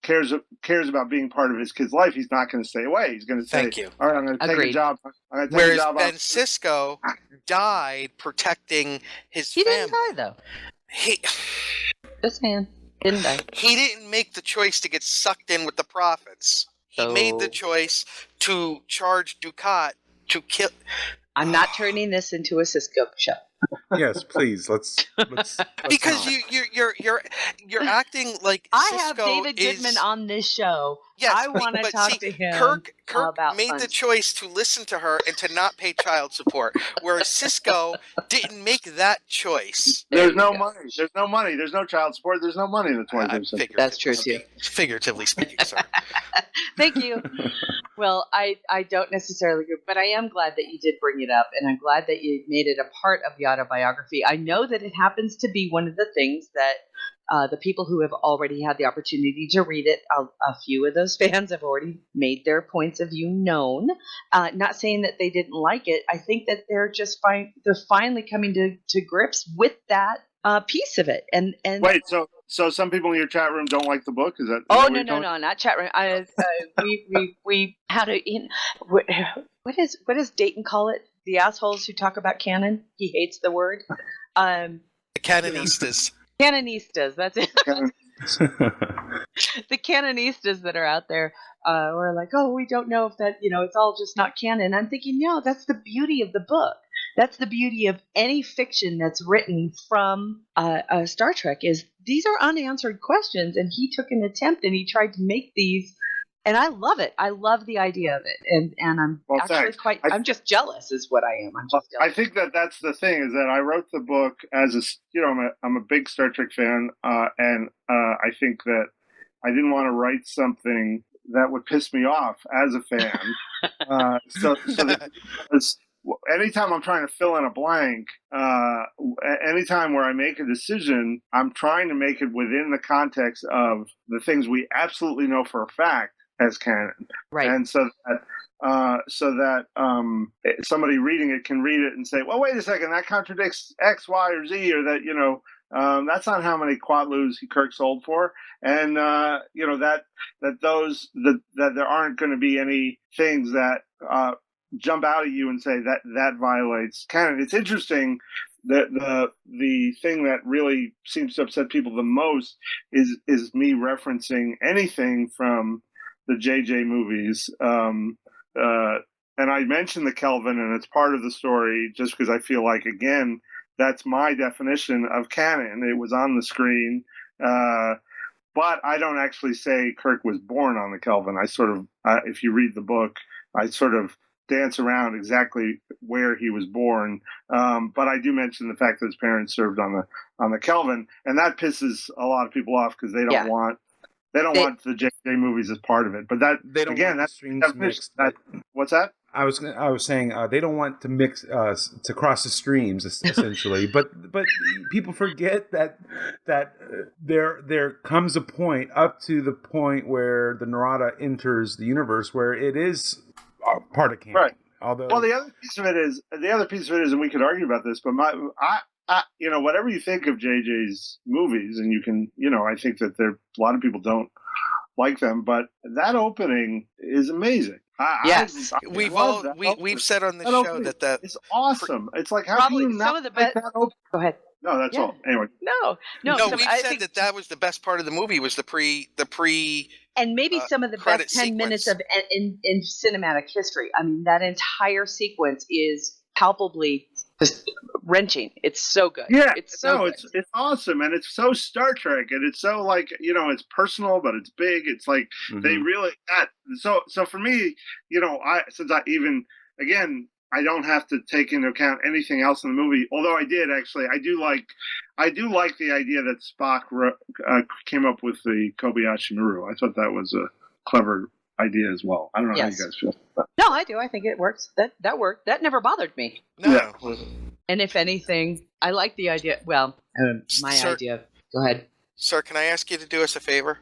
cares about being part of his kid's life, he's not going to stay away. He's going to say, Thank you. All right, I'm going to take a job. Whereas Ben Sisko died protecting his family. He didn't die, though. Just saying. Didn't die. He didn't make the choice to get sucked in with the prophets. He made the choice to charge Dukat to kill. I'm not turning this into a Sisko show. Yes, please. Let's because you're acting like I Sisko have David Goodman on this show. Yes, I want to talk to him. Kirk about made fun. the choice to listen to her and to not pay child support, whereas Sisko didn't make that choice. There's no money. There's no money. There's no child support. There's no money in the 21st century. That's true too. Figuratively speaking, sir. Thank you. Well, I don't necessarily agree, but I am glad that you did bring it up, and I'm glad that you made it a part of the autobiography. I know that it happens to be one of the things that The people who have already had the opportunity to read it, a few of those fans have already made their points of view known. Not saying that they didn't like it. I think that they're just they're finally coming to grips with that piece of it. And Wait, so some people in your chat room don't like the book? Is that? Oh, that no, not chat room. We had a what does Dayton call it? The assholes who talk about canon. He hates the word. The canonistas. Canonistas. That's it. The canonistas that are out there were like, oh, we don't know if that, it's all just not canon. I'm thinking, no, that's the beauty of the book. That's the beauty of any fiction that's written from Star Trek is these are unanswered questions, and he took an attempt and he tried to make these, and I love it. I love the idea of it, and I'm actually thanks. I'm just jealous, is what I am. I'm just jealous. I think that's the thing is that I wrote the book as I'm a big Star Trek fan, and I think that I didn't want to write something that would piss me off as a fan. So that anytime I'm trying to fill in a blank, anytime where I make a decision, I'm trying to make it within the context of the things we absolutely know for a fact as canon. Right. And so that somebody reading it can read it and say, well, wait a second, that contradicts X, Y, or Z, or that, that's not how many Quatloos Kirk sold for. And, that there aren't going to be any things that jump out at you and say that violates canon. It's interesting that the thing that really seems to upset people the most is me referencing anything from the JJ movies. And I mentioned the Kelvin, and it's part of the story just because I feel like, again, that's my definition of canon. It was on the screen. But I don't actually say Kirk was born on the Kelvin. I sort of, if you read the book, I sort of dance around exactly where he was born. But I do mention the fact that his parents served on the Kelvin, and that pisses a lot of people off because they don't want the JJ movies as part of it. But that they don't again, want that's the streams mixed. What's that? I was saying they don't want to mix to cross the streams essentially, but people forget that there comes a point up to the point where the Narada enters the universe where it is part of canon. Right. Although, well, the other piece of it is, and we could argue about this, but whatever you think of JJ's movies, and you can, I think that a lot of people don't like them, but that opening is amazing. Yes, we've said on the show that it's awesome. It's like how probably can you not like that opening? Go ahead. No, that's all. Anyway. No. We've said that was the best part of the movie was the pre, and maybe some of the best 10 minutes of in cinematic history. I mean, that entire sequence is palpably just wrenching. It's so good. Yeah, it's so good. It's awesome, and it's so Star Trek, and it's so like it's personal, but it's big. It's like they really so for me, I don't have to take into account anything else in the movie. Although I do like the idea that Spock came up with the Kobayashi Maru. I thought that was a clever idea as well. I don't know how you guys feel. No, I do. I think it works. That worked. That never bothered me. No. Yeah. And if anything, I like the idea. Well, idea. Go ahead. Sir, can I ask you to do us a favor?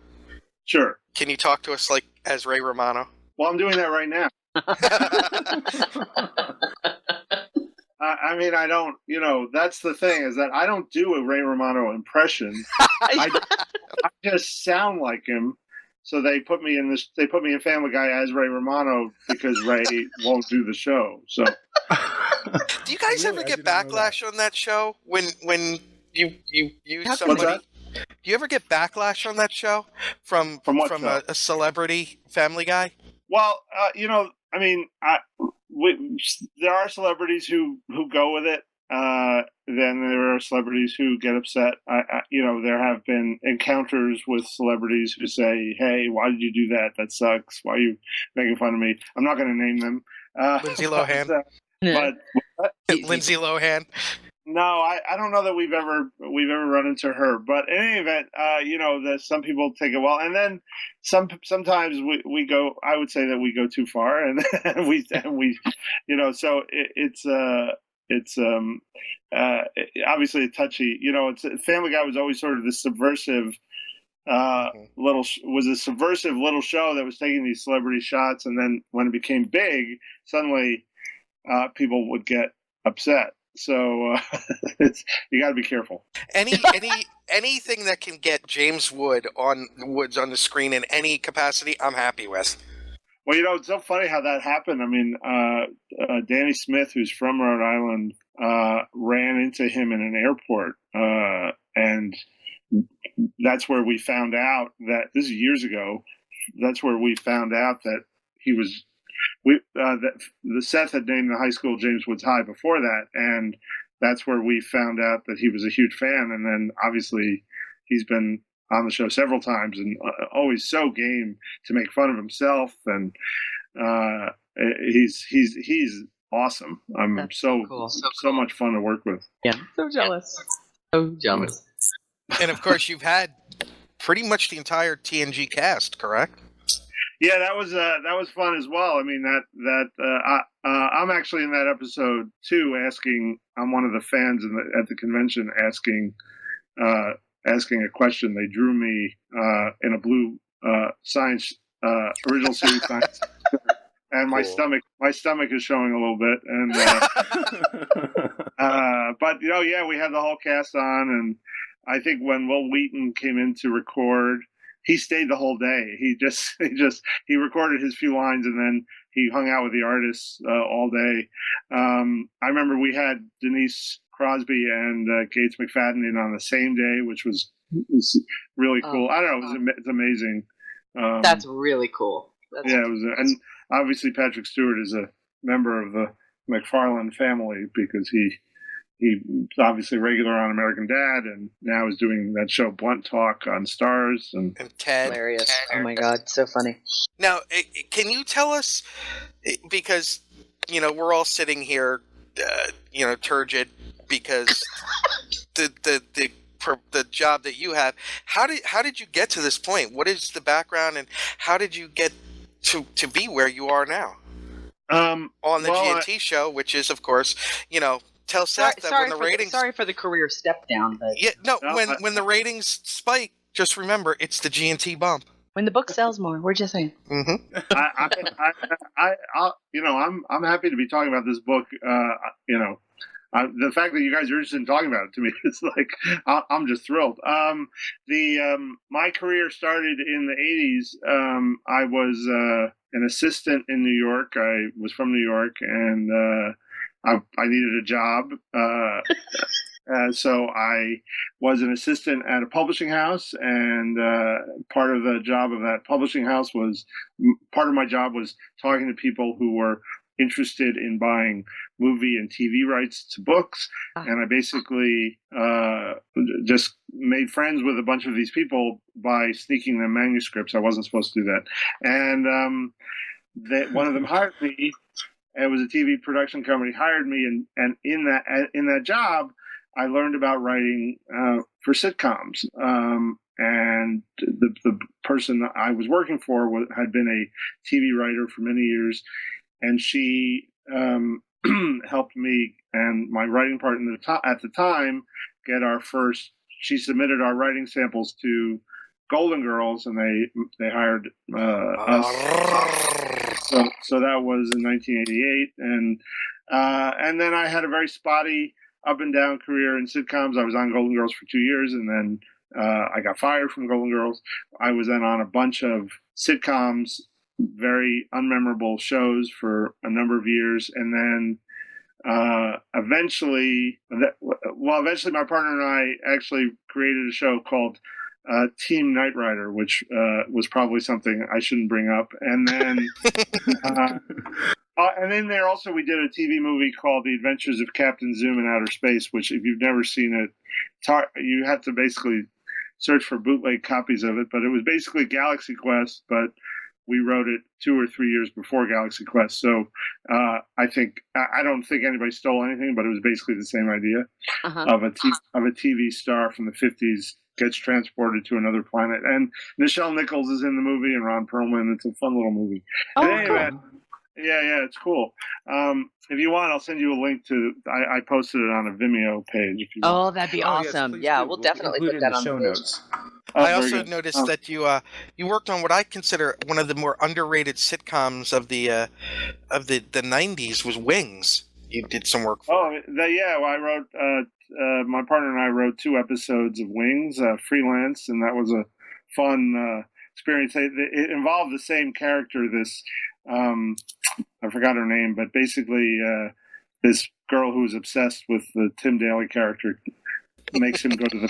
Sure. Can you talk to us like as Ray Romano? Well, I'm doing that right now. I mean, I don't, that's the thing is that I don't do a Ray Romano impression. I just sound like him. So they put me in Family Guy as Ray Romano because Ray won't do the show. So do you guys ever get backlash on that show when you use somebody? Do you ever get backlash on that show from a celebrity Family Guy? Well, I mean, there are celebrities who go with it. Then there are celebrities who get upset. There have been encounters with celebrities who say, "Hey, why did you do that? That sucks. Why are you making fun of me?" I'm not going to name them. Lindsay Lohan. But Lindsay Lohan. No, I don't know that we've ever run into her. But in any event, that some people take it well, and then sometimes we go. I would say that we go too far, and we so it's it's obviously a touchy. It's Family Guy was always sort of this subversive was a subversive little show that was taking these celebrity shots, and then when it became big, suddenly people would get upset. So you got to be careful. Anything that can get James Woods on the screen in any capacity, I'm happy with. Well, it's so funny how that happened. I mean, Danny Smith, who's from Rhode Island, ran into him in an airport, and that's where we found out that this is years ago. That's where we found out that he was. That the Seth had named the high school James Woods High before that, and that's where we found out that he was a huge fan. And then obviously he's been on the show several times and always so game to make fun of himself. And he's awesome. That's so cool. so much fun to work with. Yeah, so jealous. So jealous. And of course, you've had pretty much the entire TNG cast, correct? Yeah, that was fun as well. I mean, I'm actually in that episode too. I'm one of the fans at the convention asking a question. They drew me in a blue science original series science, and my stomach is showing a little bit. And but we had the whole cast on, and I think when Will Wheaton came in to record, he stayed the whole day. He recorded his few lines and then he hung out with the artists all day. I remember we had Denise Crosby and Gates McFadden in on the same day, which was really cool. I don't know, it's amazing. That's really cool. It was, and obviously Patrick Stewart is a member of the McFarlane family because he's obviously regular on American Dad, and now is doing that show Blunt Talk on Stars. And Ted. Hilarious. Oh my God, so funny. Now, can you tell us, because, we're all sitting here, turgid because the job that you have, how did you get to this point? What is the background, and how did you get to be where you are now? On the GNT show, which is, of course, tell Seth that when the ratings... Sorry for the career step down, but... Yeah, when the ratings spike, just remember, it's the GNT bump. When the book sells more, we're just saying. Mm-hmm. I'm happy to be talking about this book. The fact that you guys are interested in talking about it to me, it's like I'm just thrilled. My career started in the 80s. I was an assistant in New York. I was from New York, and I needed a job. So I was an assistant at a publishing house, and part of the job of that publishing house was talking to people who were interested in buying movie and TV rights to books. And I basically just made friends with a bunch of these people by sneaking them manuscripts. I wasn't supposed to do that. And one of them hired me. It was a TV production company hired me, and in that job, I learned about writing for sitcoms. And the person that I was working for had been a TV writer for many years, and she helped me and my writing partner at the time get our first. She submitted our writing samples to Golden Girls, and they hired us. So that was in 1988, and then I had a very spotty up and down career in sitcoms. I was on Golden Girls for 2 years, and then I got fired from Golden Girls. I was then on a bunch of sitcoms, very unmemorable shows for a number of years, and then eventually my partner and I actually created a show called Team Knight Rider, which was probably something I shouldn't bring up. And then, and then there also we did a TV movie called The Adventures of Captain Zoom in Outer Space, which if you've never seen it, you have to basically search for bootleg copies of it. But it was basically Galaxy Quest, but we wrote it 2 or 3 years before Galaxy Quest. So I don't think anybody stole anything, but it was basically the same idea of a TV star from the 50s gets transported to another planet. And Nichelle Nichols is in the movie, and Ron Perlman. It's a fun little movie. Oh, anyway, Yeah, it's cool. If you want, I'll send you a link to. I posted it on a Vimeo page. If you want. Oh, that'd be awesome. Yes, yeah, do. we'll definitely include put it that in the on show the page. notes. Oh, I very also good. noticed that you worked on what I consider one of the more underrated sitcoms of the 90s was Wings. You did some work for. Well, I wrote. My partner and I wrote 2 episodes of Wings, freelance, and that was a fun experience. It involved the same character. This I forgot her name, but basically this girl who was obsessed with the Tim Daly character makes him go to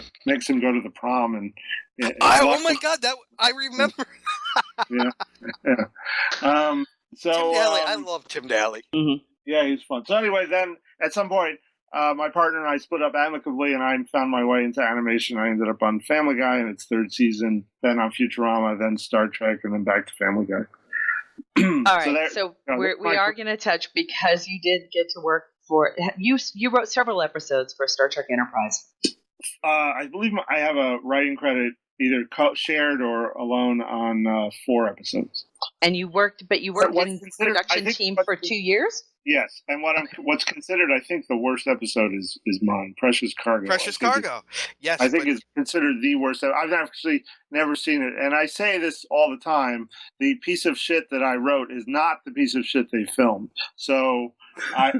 the prom, and Oh my God, that I remember. yeah. So Tim Daly, I love Tim Daly. yeah, he's fun. So anyway, then at some point, my partner and I split up amicably, and I found my way into animation. I ended up on Family Guy in its 3rd season, then on Futurama, then Star Trek, and then back to Family Guy. All right, so we are going to touch, because you did get to work for you wrote several episodes for Star Trek Enterprise. I believe I have a writing credit, either shared or alone, on 4 episodes. And you worked in production team for 2 years? Yes, and what's considered, I think, the worst episode is mine, Precious Cargo. Precious Cargo. Yes, I think it's considered the worst. I've actually never seen it, and I say this all the time: the piece of shit that I wrote is not the piece of shit they filmed. So I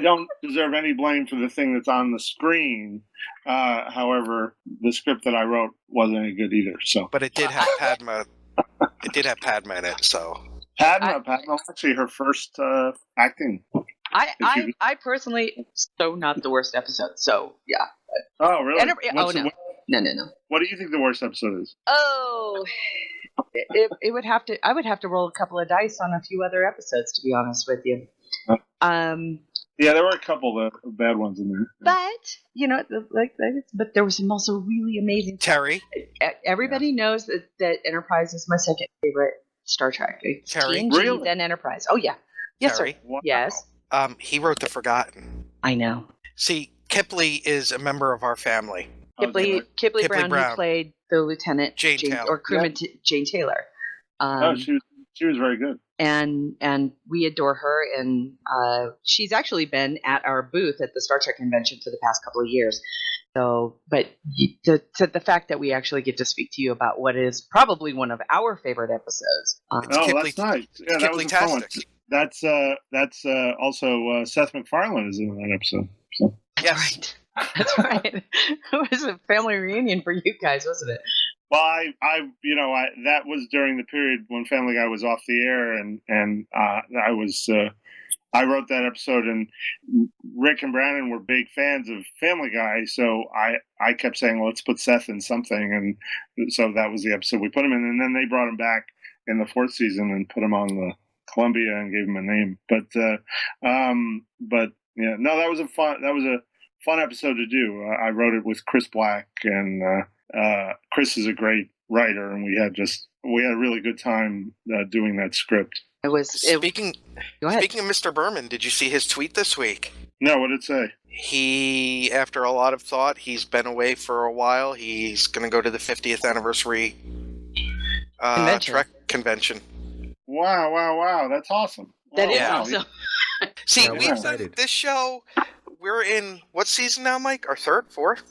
don't deserve any blame for the thing that's on the screen. However, the script that I wrote wasn't any good either. So, but it did have Padma. It did have Padma in it. So Padma was actually her first acting. I personally, so not the worst episode. So yeah. Oh really? No. What do you think the worst episode is? Oh, it would have to. I would have to roll a couple of dice on a few other episodes, to be honest with you. Yeah, there were a couple of bad ones in there. But but there was some also really amazing. Terry. Everybody knows that Enterprise is my second favorite Star Trek. Terry, TNG, really? Then Enterprise. Oh yeah, yes Terry? sir. Wow. Yes. He wrote The Forgotten. I know. See, Kipley is a member of our family. Kipley Brown, who played the Lieutenant Jane Taylor. or crewman Jane Taylor. She was very good. And we adore her, and she's actually been at our booth at the Star Trek convention for the past couple of years. So, but the fact that we actually get to speak to you about what is probably one of our favorite episodes. That's nice. Yeah, that was a fun one. That's also Seth MacFarlane is in that episode. So. Yes, right. That's right. It was a family reunion for you guys, wasn't it? Well, that was during the period when Family Guy was off the air, and I wrote that episode, and Rick and Brandon were big fans of Family Guy, so I kept saying, well, let's put Seth in something, and so that was the episode we put him in, and then they brought him back in the 4th season and put him on the Columbia and gave him a name. But yeah, no, that was a fun episode to do. I wrote it with Chris Black, and Chris is a great writer, and we had a really good time doing that script. Speaking of Mr. Berman, did you see his tweet this week? No, what did it say? He, after a lot of thought, he's been away for a while. He's going to go to the 50th anniversary Trek convention. Wow, that's awesome. That is awesome. See, we've done this show. We're in what season now, Mike? Our 3rd, 4th?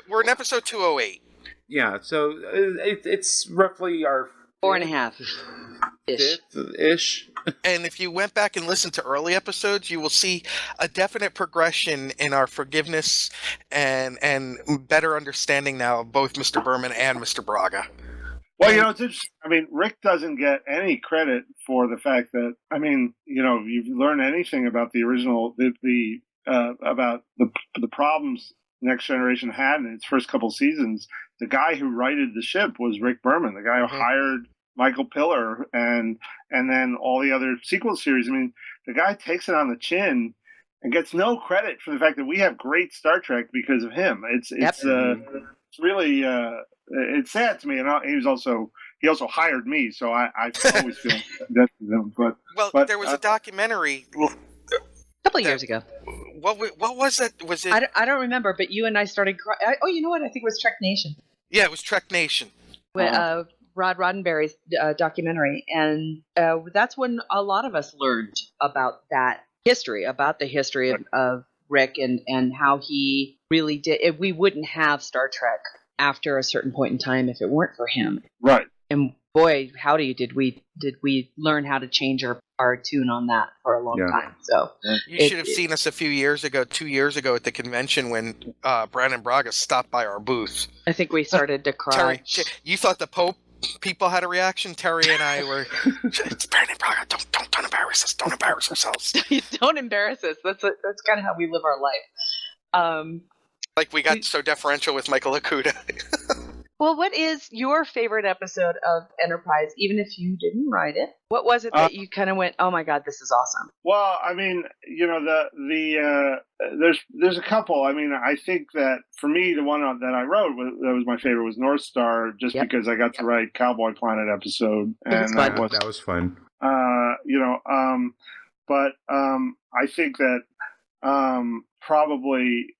We're in episode 208. Yeah, so it's roughly our 4.5-ish. Ish. And if you went back and listened to early episodes, you will see a definite progression in our forgiveness and better understanding now of both Mr. Berman and Mr. Braga. Well, it's interesting. I mean, Rick doesn't get any credit for the fact that, you learn anything about the original, about the problems Next Generation had in its first couple seasons. The guy who righted the ship was Rick Berman, the guy who hired Michael Piller and then all the other sequel series. I mean, the guy takes it on the chin and gets no credit for the fact that we have great Star Trek because of him. It's really it's sad to me, and he also hired me, so I always feel that to them. But there was a documentary a couple of years ago. What was it? Was it? I don't remember, but you and I started. Oh, you know what? I think it was Trek Nation. Yeah, it was Trek Nation. Rod Roddenberry's documentary, and that's when a lot of us learned about that history, about the history of Rick and how he really did. We wouldn't have Star Trek after a certain point in time if it weren't for him. Right. And boy, howdy, did we learn how to change our tune on that for a long time. So you should have seen us a few years ago, 2 years ago at the convention when Brandon Braga stopped by our booth. I think we started to cry. Terry, you thought the Pope people had a reaction? Terry and I were, it's Brandon Braga, don't embarrass us, don't embarrass ourselves. Don't embarrass us. That's kind of how we live our life. Like we got so deferential with Michael Okuda. Well, what is your favorite episode of Enterprise, even if you didn't write it? What was it that you kind of went, oh my God, this is awesome? Well, I mean, there's a couple. I mean, I think that for me, the one that I wrote that was my favorite was North Star, just because I got to write Cowboy Planet episode, and that was fun. But I think that probably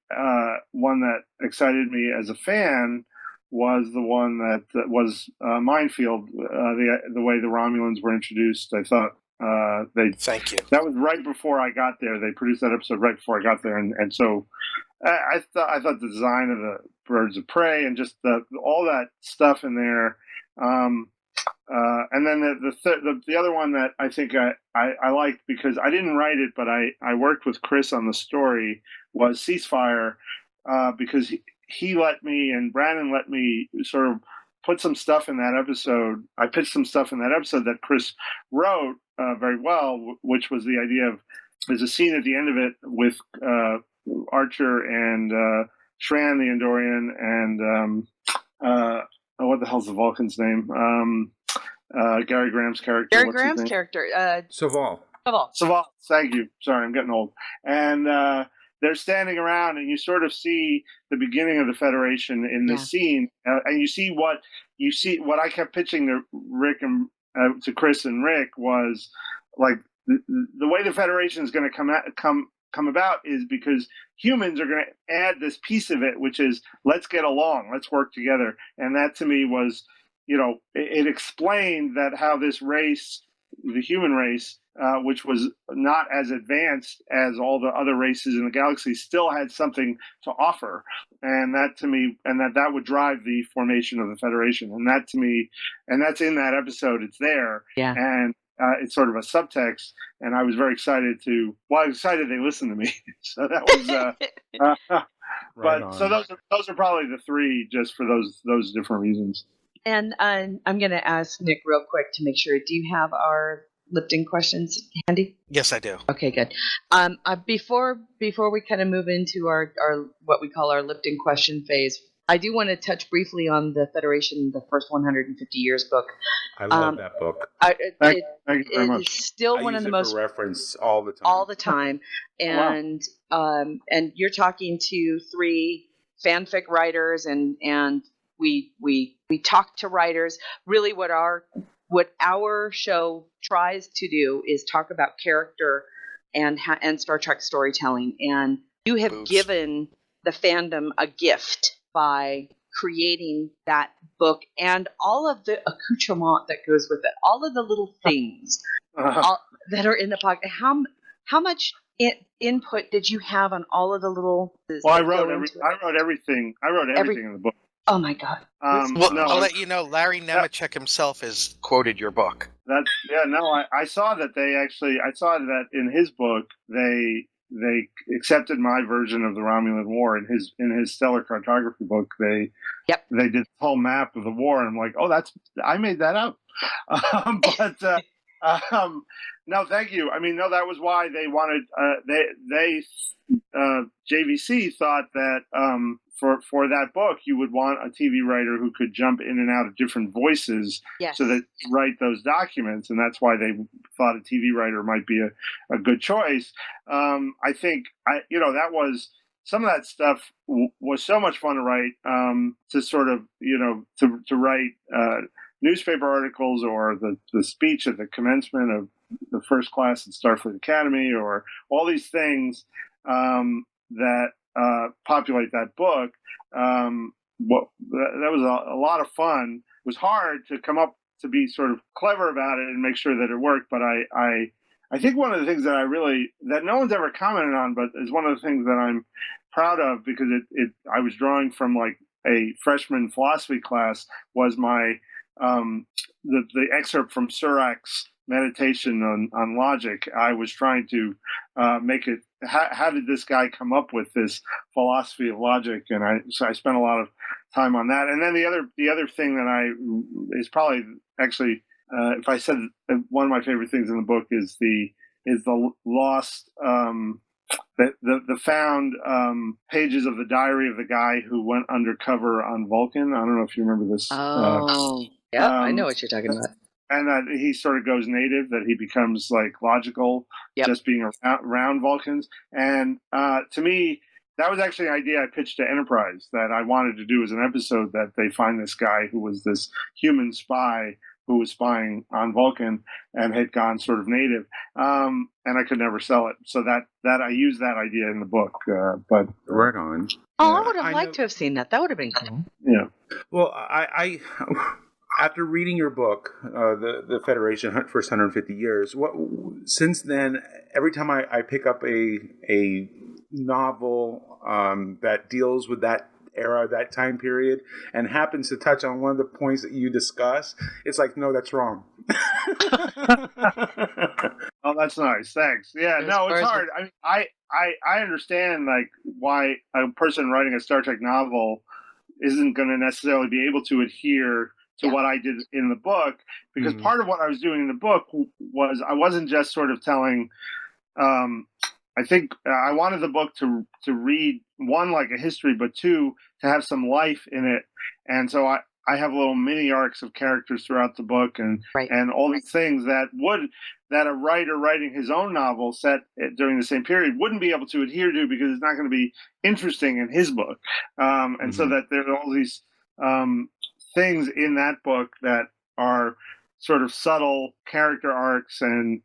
one that excited me as a fan was the one that was Minefield. The way the Romulans were introduced, I thought Thank you. That was right before I got there. They produced that episode right before I got there, and so I thought the design of the birds of prey and just all that stuff in there. And then the other one that I think I liked because I didn't write it, but I worked with Chris on the story was Ceasefire, because he let me and Brandon let me sort of put some stuff in that episode. I pitched some stuff in that episode that Chris wrote very well, which was the idea of there's a scene at the end of it with Archer and Shran the Andorian and what the hell's the Vulcan's name? Gary Graham's character. Gary Graham's character. Saval. Saval. Thank you. Sorry, I'm getting old. And they're standing around, and you sort of see the beginning of the Federation in this scene, and you see what I kept pitching to Rick and to Chris and Rick was like the way the Federation is going to come about is because humans are going to add this piece of it, which is let's get along, let's work together, and that to me was, it explained that how this race, the human race, which was not as advanced as all the other races in the galaxy, still had something to offer. And that to me, and that would drive the formation of the Federation. And that to me, and that's in that episode, it's there. Yeah. And it's sort of a subtext. And I was very excited I was excited they listened to me. So that was, Right so those are probably the three just for those different reasons. And I'm going to ask Nick real quick to make sure. Do you have our Lipton questions handy? Yes, I do. Okay, good. Before we kind of move into our what we call our Lipton question phase, I do want to touch briefly on the Federation, the first 150 years book. I love that book. Thank you very much. It's still one of the most for reference all the time. All the time, and and you're talking to three fanfic writers, and we talk to writers. Really, what our show tries to do is talk about character and Star Trek storytelling. And you have given the fandom a gift by creating that book and all of the accoutrement that goes with it, all of the little things that are in the pocket. How much input did you have on all of the little? Well, I wrote everything. I wrote everything in the book. Oh my God! I'll let you know. Larry Nemechek himself has quoted your book. I saw that I saw that in his book they accepted my version of the Romulan War in his stellar cartography book. They did the whole map of the war, and I'm like, I made that up. No, thank you. I mean, no, that was why they wanted. JVC thought that for that book, you would want a TV writer who could jump in and out of different voices, so that write those documents, and that's why they thought a TV writer might be a good choice. I think that was some of that stuff was so much fun to write. To sort of to write newspaper articles or the speech at the commencement of the first class at Starfleet Academy, or all these things that populate that book. That was a lot of fun. was hard to come up to be sort of clever about it and make sure that it worked. But I think one of the things that no one's ever commented on, but is one of the things that I'm proud of, because I was drawing from like a freshman philosophy class, was my the excerpt from Surak's meditation on logic. I was trying to make it. How did this guy come up with this philosophy of logic? And so I spent a lot of time on that. And then the other thing that is probably actually, if I said one of my favorite things in the book is the lost the found pages of the diary of the guy who went undercover on Vulcan. I don't know if you remember this. Yeah, I know what you're talking about. And that he sort of goes native, that he becomes like logical, just being around Vulcans. And to me, that was actually an idea I pitched to Enterprise, that I wanted to do as an episode, that they find this guy who was this human spy who was spying on Vulcan and had gone sort of native. And I could never sell it. So that I used that idea in the book. But right on. Oh, I would have liked to have seen that. That would have been cool. Yeah. Well, I after reading your book, the Federation First 150 Years, since then, every time I pick up a novel that deals with that era, that time period, and happens to touch on one of the points that you discuss, it's like, no, that's wrong. Oh, that's nice. Thanks. Yeah, no, it's hard. I mean, I understand like why a person writing a Star Trek novel isn't going to necessarily be able to adhere to what I did in the book, because part of what I was doing in the book was I wasn't just sort of telling. I think I wanted the book to read, one, like a history, but two, to have some life in it. And so I have little mini arcs of characters throughout the book, and all these things that a writer writing his own novel set during the same period wouldn't be able to adhere to, because it's not going to be interesting in his book. And so that there are all these things in that book that are sort of subtle character arcs and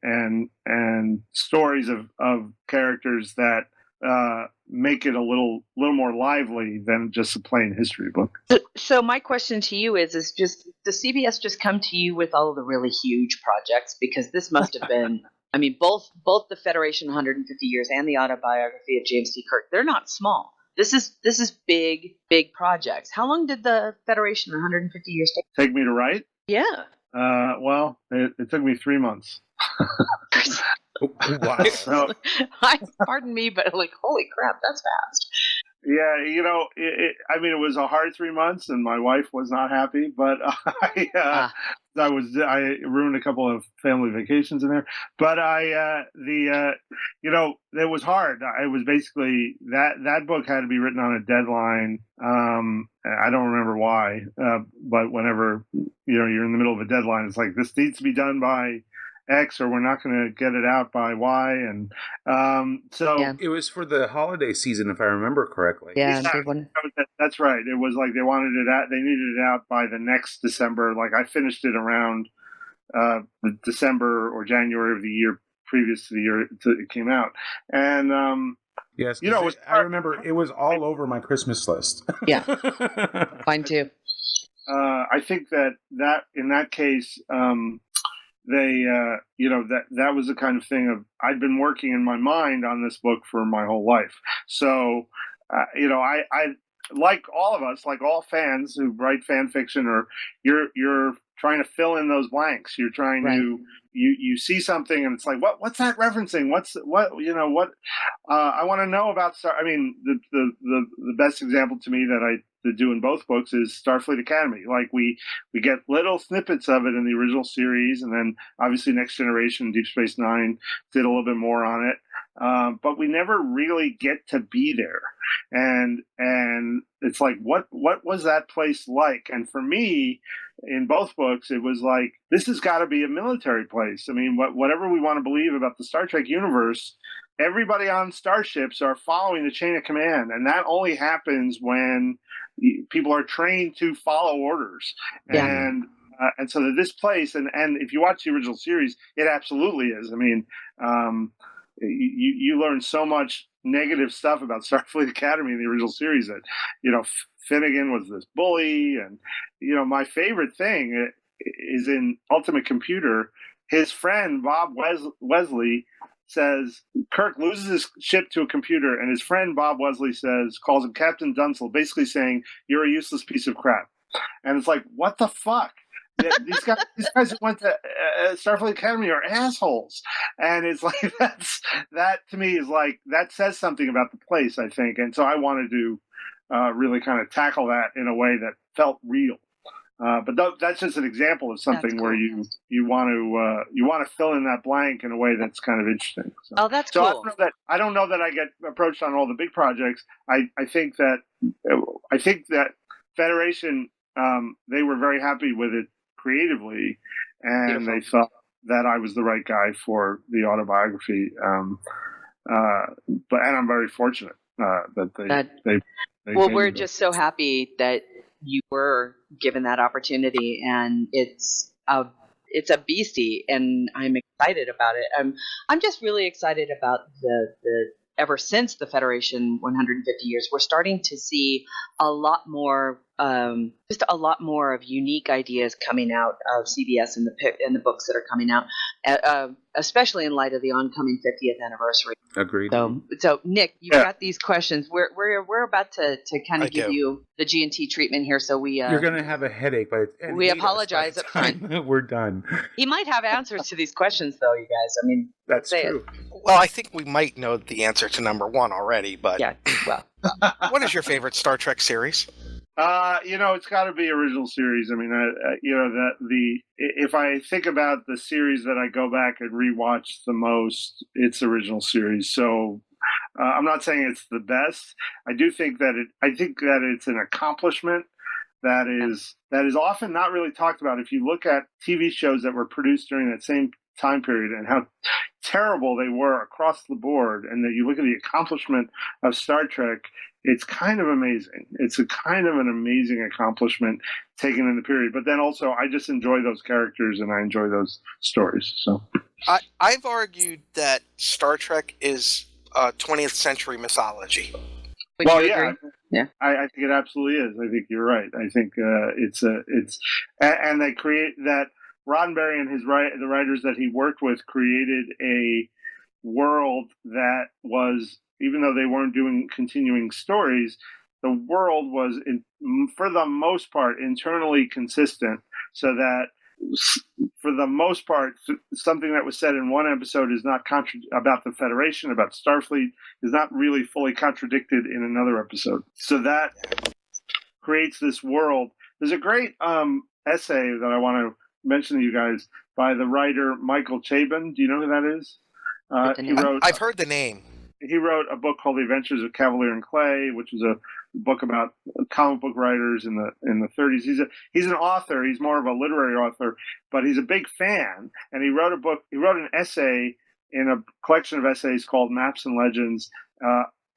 stories of characters that make it a little more lively than just a plain history book. So my question to you is just, does CBS just come to you with all of the really huge projects? Because this must have been, I mean, both the Federation 150 Years and the autobiography of James T. Kirk, they're not small. This is big projects. How long did the Federation 150 Years take? Take me to write? Yeah. Well, it took me 3 months. Wow. So, pardon me, but like, holy crap, that's fast. Yeah, it was a hard 3 months, and my wife was not happy, but I ruined a couple of family vacations in there. But it was hard. It was basically that book had to be written on a deadline. I don't remember why, but whenever you're in the middle of a deadline, it's like, this needs to be done by X, or we're not going to get it out by Y. And it was for the holiday season, if I remember correctly. Yeah, that's right. It was like they wanted it out. They needed it out by the next December. Like, I finished it around December or January of the year previous to the year it came out. And yes, I remember it was all over my Christmas list. Yeah, mine too. I think that in that case, they that was the kind of thing of, I'd been working in my mind on this book for my whole life. So I like all of us, like all fans who write fan fiction, or you're trying to fill in those blanks. You're trying to you see something and it's like, what's that referencing? I want to know about Star. I mean, the best example to me that I do in both books is Starfleet Academy. Like, we get little snippets of it in the original series, and then obviously Next Generation, Deep Space Nine did a little bit more on it, but we never really get to be there. And it's like, what was that place like? And for me, in both books, it was like, this has got to be a military place. I mean, whatever we want to believe about the Star Trek universe, everybody on starships are following the chain of command, and that only happens when people are trained to follow orders. Yeah. And so that this place, and if you watch the original series, it absolutely is. I mean, you learn so much negative stuff about Starfleet Academy in the original series. That Finnegan was this bully, and my favorite thing is in Ultimate Computer. His friend Bob Wesley says Kirk loses his ship to a computer, and his friend Bob Wesley calls him Captain Dunsel, basically saying you're a useless piece of crap. And it's like, what the fuck? These guys who went to Starfleet Academy are assholes, and it's like that to me is like that says something about the place, I think, and so I wanted to really kind of tackle that in a way that felt real. But that's just an example of something where you want to fill in that blank in a way that's kind of interesting. So, that's cool. I don't know that I get approached on all the big projects. I think that Federation, they were very happy with it creatively, and Beautiful. They thought that I was the right guy for the autobiography. But I'm very fortunate that they we're just so happy that you were given that opportunity, and it's a beastie, and I'm excited about it. I'm just really excited about the ever since the Federation 150 years, we're starting to see a lot more, just a lot more of unique ideas coming out of CBS and the books that are coming out, especially in light of the oncoming 50th anniversary. Agreed. So Nick, you've got these questions. We're about to kind of give you the G&T treatment here. So you're going to have a headache, but we apologize up front. We're done. He might have answers to these questions, though, you guys. I mean, that's true. Well, I think we might know the answer to number one already, but yeah. Well, what is your favorite Star Trek series? It's got to be original series. I mean, if I think about the series that I go back and rewatch the most, it's original series. So I'm not saying it's the best. I think that it's an accomplishment that is often not really talked about. If you look at TV shows that were produced during that same time period and how terrible they were across the board, and that you look at the accomplishment of Star Trek, it's kind of amazing. It's a kind of an amazing accomplishment taken in the period. But then also, I just enjoy those characters and I enjoy those stories. So I've argued that Star Trek is 20th century mythology. Well, yeah, I think it absolutely is. I think you're right. I think and they create that. Roddenberry and the writers that he worked with created a world that was, even though they weren't doing continuing stories, the world was, for the most part, internally consistent, so that for the most part, something that was said in one episode is not about the Federation, about Starfleet, is not really fully contradicted in another episode. So that creates this world. There's a great essay that I want to mention to you guys by the writer Michael Chabon. Do you know who that is? I've heard the name. He wrote a book called The Adventures of Cavalier and Clay, which was a book about comic book writers in the 30s. He's an author. He's more of a literary author, but he's a big fan. And he wrote an essay in a collection of essays called Maps and Legends.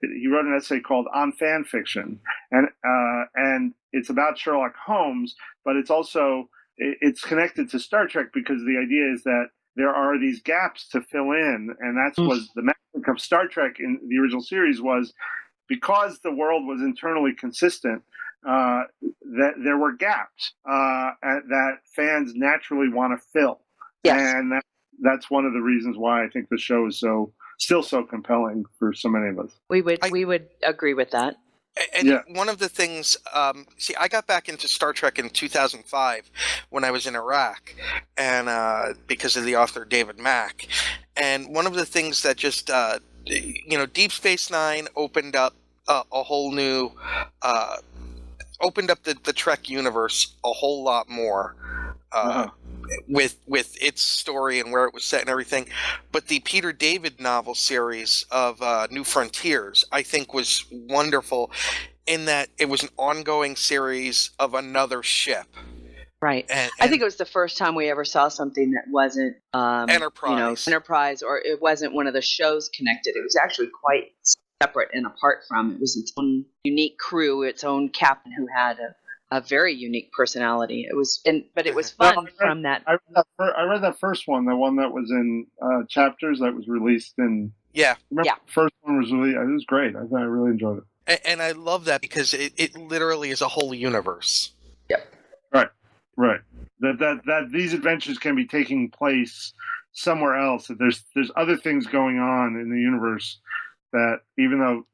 He wrote an essay called On Fan Fiction, and it's about Sherlock Holmes, but it's connected to Star Trek because the idea is that there are these gaps to fill in, and that was the magic of Star Trek in the original series, was because the world was internally consistent, that there were gaps that fans naturally want to fill. Yes. And that's one of the reasons why I think the show is still so compelling for so many of us. We would agree with that. And one of the things, I got back into Star Trek in 2005 when I was in Iraq, and because of the author David Mack. And one of the things that just, Deep Space Nine opened up a whole new, opened up the Trek universe a whole lot more. With its story and where it was set and everything. But the Peter David novel series of New Frontiers, I think, was wonderful in that it was an ongoing series of another ship. Right. And I think it was the first time we ever saw something that wasn't Enterprise, or it wasn't one of the shows connected. It was actually quite separate and apart from. It was its own unique crew, its own captain who had a very unique personality. But it was fun from that. I read that first one, the one that was in chapters that was released in Yeah. Remember, Yeah. the first one was really, it was great. I really enjoyed it. And I love that because it literally is a whole universe. Right. That these adventures can be taking place somewhere else. That there's other things going on in the universe that, even though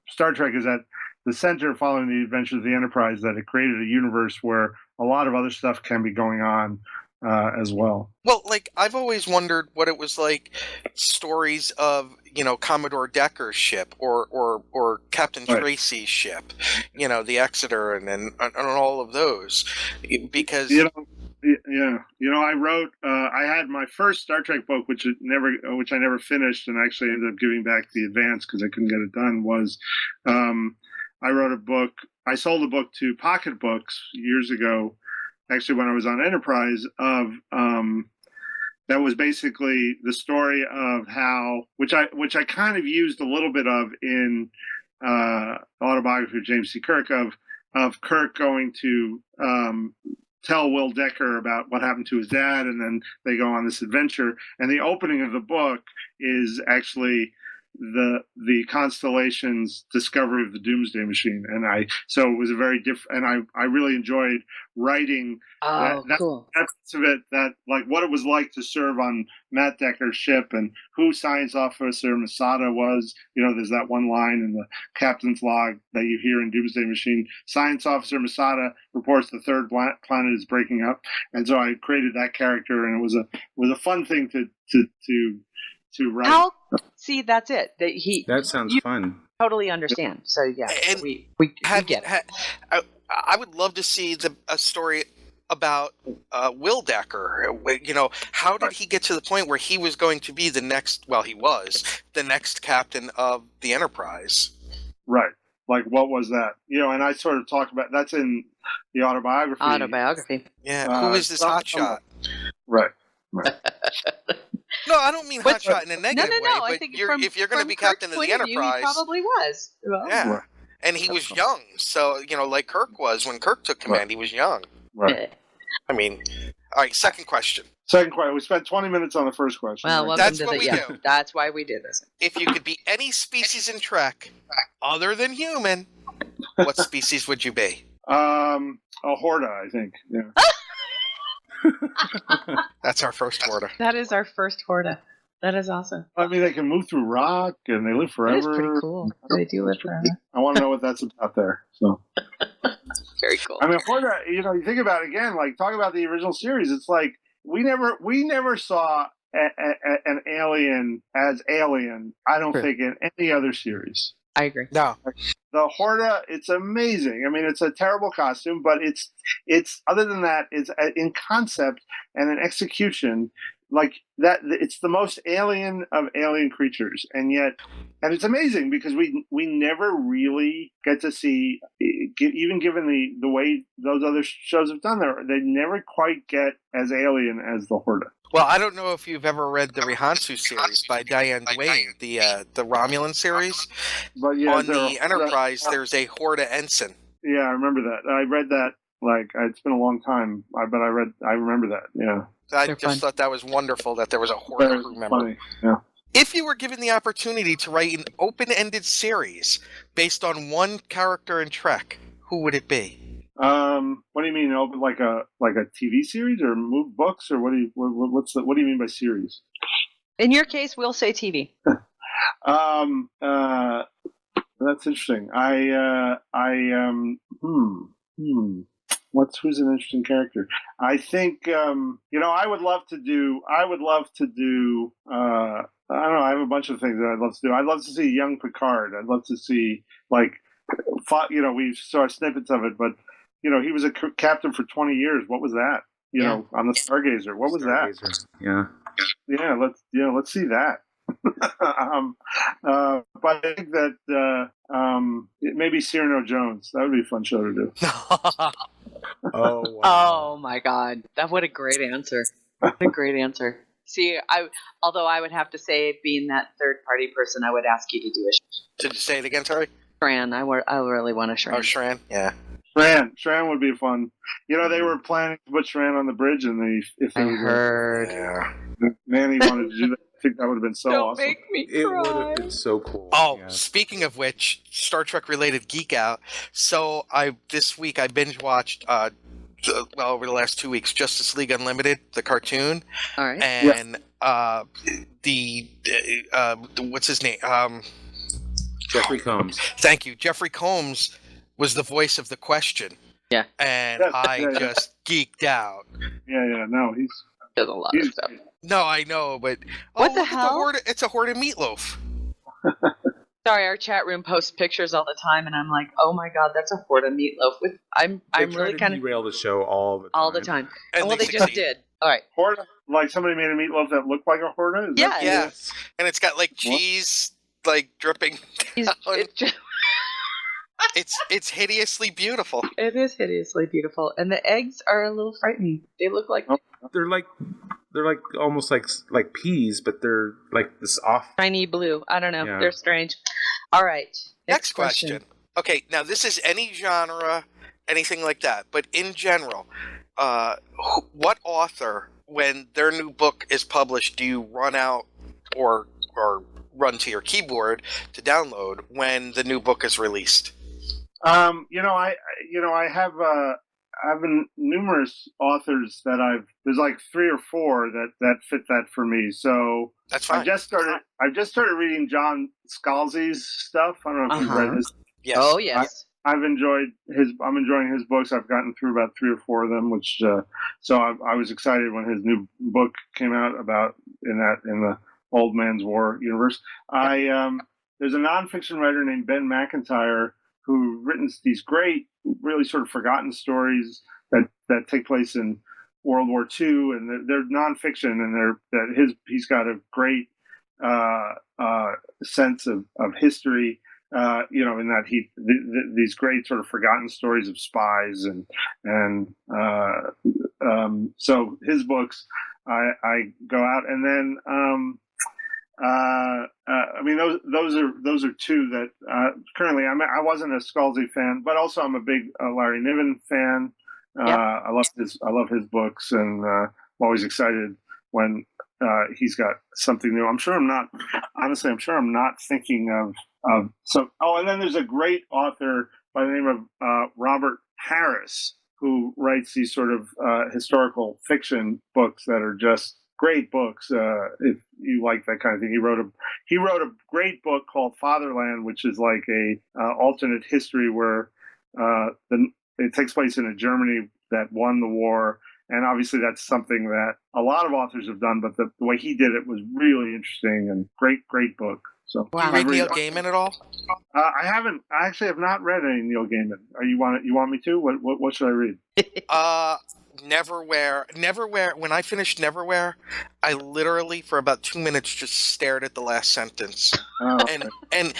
Star Trek is at the center following the adventures of the Enterprise, that it created a universe where a lot of other stuff can be going on as well. Well, like, I've always wondered what it was like, stories of, Commodore Decker's ship or Captain Right. Tracy's ship, the Exeter and all of those. Because I wrote. I had my first Star Trek book, which I never finished, and actually ended up giving back the advance because I couldn't get it done. Was I wrote a book? I sold a book to Pocket Books years ago, actually when I was on Enterprise, of that was basically the story of how, which I kind of used a little bit of in autobiography of James C. Kirk, of Kirk going to tell Will Decker about what happened to his dad, and then they go on this adventure. And the opening of the book is actually the Constellation's discovery of the Doomsday Machine, so it was a very different, and I really enjoyed writing that piece of it, that, like, what it was like to serve on Matt Decker's ship and who Science Officer Masada was. There's that one line in the captain's log that you hear in Doomsday Machine: Science Officer Masada reports the third planet is breaking up. And so I created that character, and it was a fun thing to write. See, that's it. That sounds fun. Totally understand. So yeah, And we get it. I would love to see a story about Will Decker. How did he get to the point where he was going to be the next captain of the Enterprise? Right. Like, what was that? And I sort of talk about, that's in the autobiography. Yeah. Who is this hotshot? Right. No, I don't mean hotshot in a negative way. No. But I think if you're going to be Kirk's captain of point the of view, Enterprise, he probably was. Well, yeah. Right. And he was young, so like Kirk was when Kirk took command. He was young. Right. I mean, all right. Second question. We spent 20 minutes on the first question. Well, right? That's what we do. That's why we did this. If you could be any species in Trek other than human, what species would you be? A Horta, I think. Yeah. That's our first order. That is our first Horta. That is awesome. I mean, they can move through rock and they live forever. That is pretty cool. They do live forever. I want to know what that's about there. So, very cool. I mean, Horta, you think about it again, like, talk about the original series. It's like we never saw an alien as alien, I don't think, in any other series. I agree. No. The Horta, it's amazing. I mean, it's a terrible costume, but it's other than that, it's in concept and in execution, like that. It's the most alien of alien creatures, and it's amazing because we never really get to see, even given the way those other shows have done, they never quite get as alien as the Horta. Well, I don't know if you've ever read the Rihansu series by Diane Duane, the Romulan series. But yeah, on the Enterprise, there's a Horta ensign. Yeah, I remember that. I read that. Like, it's been a long time, but I remember that. Yeah. I just thought that was wonderful that there was a Horta crew member. Funny. Yeah. If you were given the opportunity to write an open-ended series based on one character in Trek, who would it be? What do you mean, open, like a TV series or books, or what do you mean by series? In your case, we'll say TV. That's interesting. Who's an interesting character? I think I would love to do. I don't know. I have a bunch of things that I'd love to do. I'd love to see young Picard. I'd love to see, like, we saw snippets of it, but he was a captain for 20 year. What was that? On the Stargazer. What was that? Yeah. Yeah. Let's see that. But I think that maybe Cyrano Jones. That would be a fun show to do. Oh, wow. Oh my God! What a great answer! What a great answer. See, although I would have to say, being that third party person, I would ask you to do a. Did you say it again, sorry? Shran. I really want a Shran. Oh, Shran. Yeah. Shran would be fun. They were planning to put Shran on the bridge, and I heard. Yeah. Manny wanted to do that. think that would have been so Don't awesome. make me It would cry. have been so cool. Oh, yeah. speaking of which, Star Trek related geek out. So this week I binge watched over the last 2 weeks, Justice League Unlimited, the cartoon, All right. and the what's his name? Jeffrey Combs. Thank you, Jeffrey Combs was the voice of the Question. Yeah. And Yes, I yeah. just geeked out. Yeah. No, he's Does a lot of he's stuff. No, I know, but What the look at hell? It's a horde of meatloaf. Sorry, our chat room posts pictures all the time, and I'm like, oh my god, that's a horde of meatloaf. I'm They really try kind to of derail the show all the time. And well, they they just succeed. did. All right. Horda. Like somebody made a meatloaf that looked like a Horda. Is Yeah. that- Yeah, and it's got like cheese like dripping He's, down. it, just, It's hideously beautiful. it is hideously beautiful, and the eggs are a little frightening. They look like They're like almost like peas, but they're like this off. tiny blue. I don't know. Yeah. They're strange. All right. Next question. Okay, now this is any genre, anything like that, but in general, what author, when their new book is published, do you run out or run to your keyboard to download when the new book is released? I have numerous authors that there's like 3 or 4 that fit that for me. So That's fine. I've just started reading John Scalzi's stuff. I don't know if you've read his. Yes. Oh yes. I'm enjoying his books. I've gotten through about 3 or 4 of them, which so I was excited when his new book came out about in the Old Man's War universe. There's a nonfiction writer named Ben McIntyre who written these great, really sort of forgotten stories that take place in World War II, and they're nonfiction, and he's got a great sense of history. In that these great sort of forgotten stories of spies and so his books I go out, and then those are 2 that currently I wasn't a Scalzi fan, but also I'm a big Larry Niven fan. I love his books, and I'm always excited when he's got something new. I'm sure I'm not thinking of some. Oh, and then there's a great author by the name of Robert Harris who writes these sort of historical fiction books that are just great books. If you like that kind of thing, he wrote a great book called Fatherland, which is like a alternate history where it takes place in a Germany that won the war. And obviously that's something that a lot of authors have done, but the way he did it was really interesting and great book. So, Do you read Neil Gaiman at all? I haven't. I actually have not read any Neil Gaiman. You want me to? What should I read? Neverwhere. When I finished Neverwhere, I literally for about 2 minutes just stared at the last sentence, and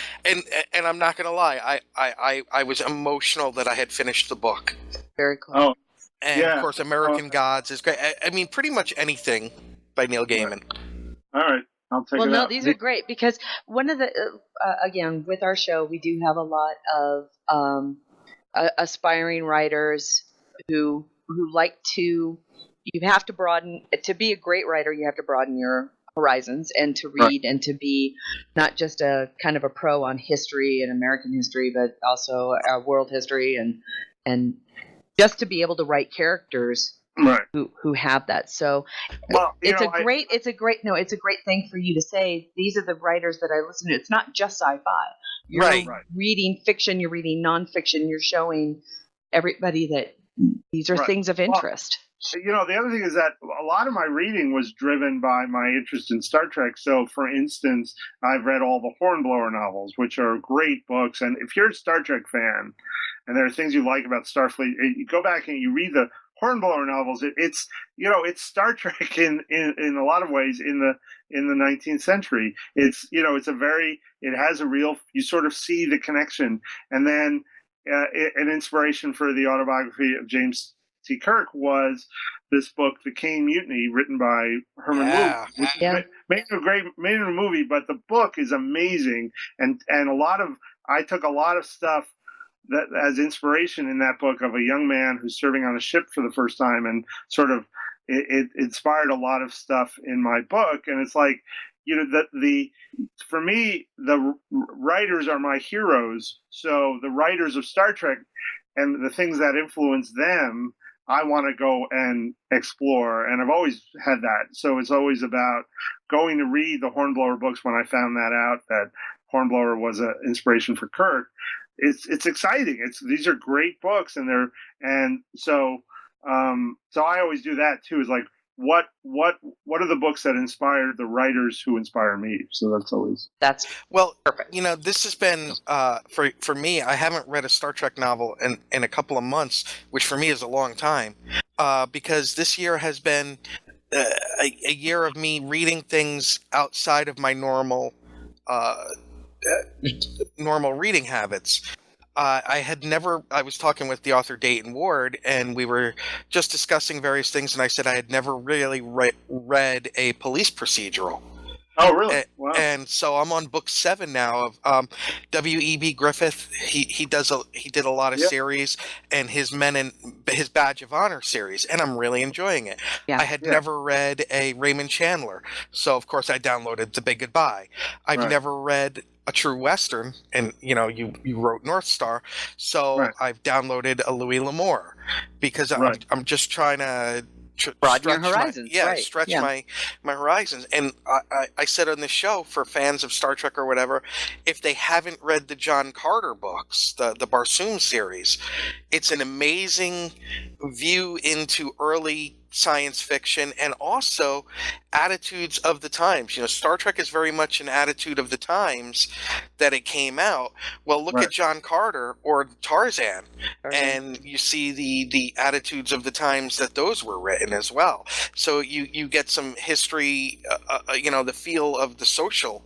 I'm not gonna lie, I was emotional that I had finished the book. Very cool. Oh, And yeah. of course, American Gods is great. I mean, pretty much anything by Neil Gaiman. All right, I'll take Well, it no, out. these are great because one of the again with our show we do have a lot of aspiring writers who like to. You have to broaden to be a great writer. You have to broaden your horizons and to read and to be not just a kind of a pro on history and American history, but also world history and just to be able to write characters who have that. So it's a great thing for you to say these are the writers that I listen to. It's not just sci-fi. You're reading fiction, you're reading nonfiction, you're showing everybody that these are things of interest. The other thing is that a lot of my reading was driven by my interest in Star Trek. So, for instance, I've read all the Hornblower novels, which are great books. And if you're a Star Trek fan and there are things you like about Starfleet, you go back and you read the Hornblower novels. It's Star Trek in a lot of ways in the 19th century. It has a real, you sort of see the connection. And then an inspiration for the autobiography of James T. Kirk was this book, The Caine Mutiny, written by Herman Wood, which made it a movie, but the book is amazing, and I took a lot of stuff that as inspiration in that book of a young man who's serving on a ship for the first time, and sort of it inspired a lot of stuff in my book, and it's like the for me, the writers are my heroes. So the writers of Star Trek and the things that influence them, I want to go and explore. And I've always had that. So it's always about going to read the Hornblower books. When I found that out, that Hornblower was an inspiration for Kirk, it's exciting. These are great books, and so I always do that too. Is like, what are the books that inspired the writers who inspire me? So that's Well, perfect. this has been for me. I haven't read a Star Trek novel in a couple of months, which for me is a long time, because this year has been a year of me reading things outside of my normal reading habits. I was talking with the author Dayton Ward, and we were just discussing various things, and I said I had never really read a police procedural. Oh, really? Wow. And so I'm on book 7 now of W.E.B. Griffith. He did a lot of series, and his Badge of Honor series, and I'm really enjoying it. Yeah. I had never read a Raymond Chandler, so of course I downloaded The Big Goodbye. I've never read a true Western, and you wrote North Star, so I've downloaded a Louis L'Amour because I'm just trying to broaden your horizons. Stretch my horizons. And I said on the show, for fans of Star Trek or whatever, if they haven't read the John Carter books, the Barsoom series, it's an amazing view into early science fiction and also attitudes of the times. Star Trek is very much an attitude of the times that it came out. Well, look at John Carter or Tarzan, and you see the attitudes of the times that those were written as well. So you get some history, the feel of the social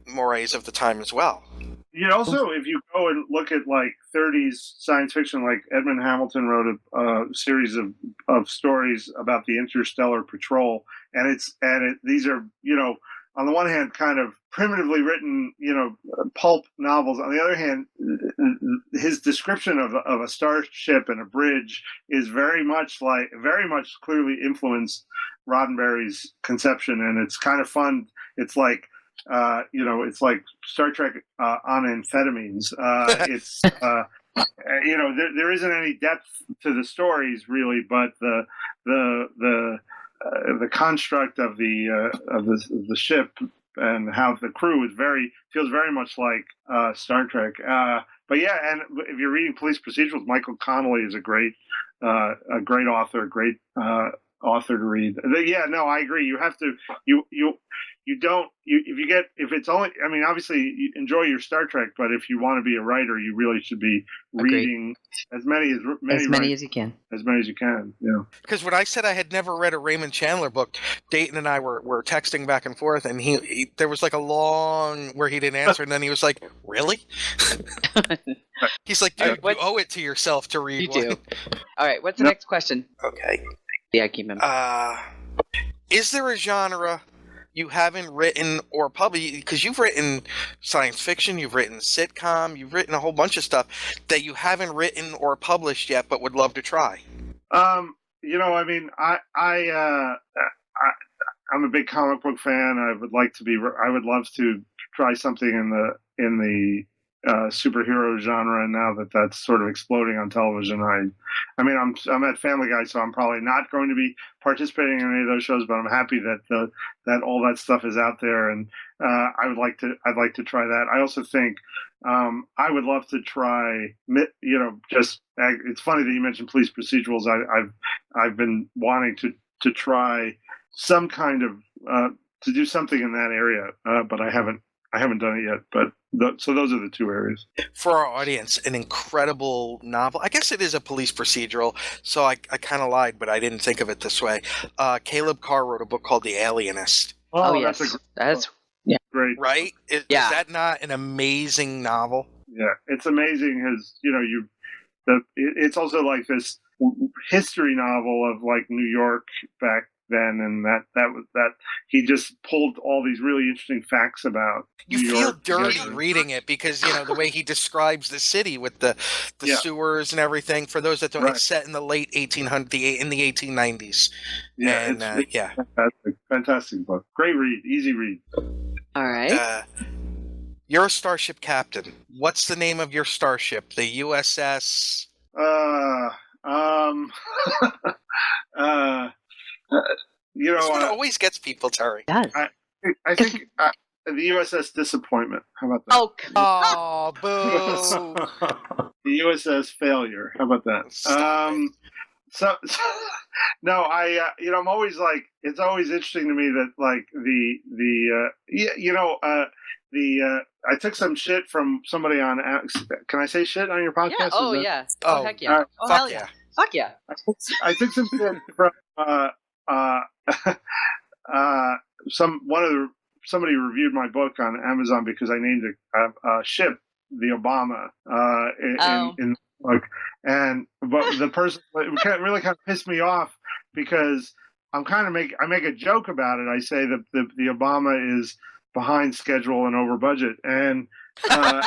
mores of the time as well. Also, if you go and look at like 30s science fiction, like Edmund Hamilton wrote a series of stories about the Interstellar Patrol, and these are on the one hand kind of primitively written pulp novels. On the other hand, his description of a starship and a bridge is very much clearly influenced Roddenberry's conception, and it's kind of fun. It's like it's like Star Trek on amphetamines. There isn't any depth to the stories really, but the construct of the ship and how the crew feels very much like Star Trek. But yeah, and if you're reading police procedurals, Michael Connolly is a great author, author to read. Yeah, no, I agree. You have to if it's only, obviously you enjoy your Star Trek, but if you want to be a writer, you really should be reading as many as you can. Yeah. Because when I said I had never read a Raymond Chandler book, Dayton and I were texting back and forth, and he there was like a long where he didn't answer, and then he was like, "Really?" He's like, "Dude, you owe it to yourself to read." You do. All right. What's the next question? Okay. Yeah, keep him. Is there a genre you haven't written or published, because you've written science fiction, you've written sitcom, you've written a whole bunch of stuff that you haven't written or published yet, but would love to try? I'm a big comic book fan. I would love to try something in the superhero genre, and now that's sort of exploding on television, I'm at Family Guy, so I'm probably not going to be participating in any of those shows, but I'm happy that that all that stuff is out there, and I'd like to try that. I also think I would love to try, it's funny that you mentioned police procedurals. I've been wanting to try some kind of to do something in that area, but I haven't done it yet, but so those are the two areas. For our audience, an incredible novel. I guess it is a police procedural, so I kind of lied, but I didn't think of it this way. Caleb Carr wrote a book called The Alienist. Oh yes, that's great. Right? Is that not an amazing novel? Yeah, it's amazing. It's also like this history novel of like New York back then, and that he just pulled all these really interesting facts about You New feel York dirty together. reading it because the way he describes the city with the Yeah. sewers and everything. For those that don't, Right. it's set in the late 1800s, in the 1890s. Yeah, And, it's fantastic book. Great read, easy read. All right. You're a starship captain. What's the name of your starship? The USS. This one always gets people, Terry. It does. I think the USS Disappointment. How about that? Oh, boo! The USS Failure. How about that? Stop it. So no, I'm always like, it's always interesting to me that like I took some shit from somebody on. Can I say shit on your podcast? Yeah. Oh, yeah. Oh, heck yeah. Oh, fuck hell yeah. Fuck yeah. I took some shit from somebody reviewed my book on Amazon because I named a ship the Obama in the book, but the person really kind of pissed me off because I make a joke about it. I say that the Obama is behind schedule and over budget, and the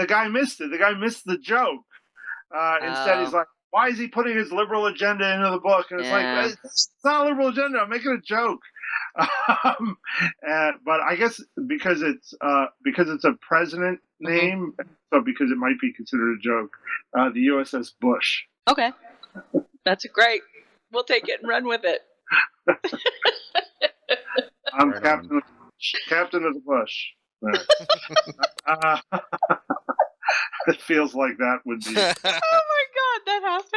guy missed it. The guy missed the joke. Instead, he's like, why is he putting his liberal agenda into the book? And it's like, it's not a liberal agenda. I'm making a joke. But I guess because it's a president name, so because it might be considered a joke, the USS Bush. Okay. That's great. We'll take it and run with it. I'm captain of the Bush. It feels like that would be. Oh my God, that has to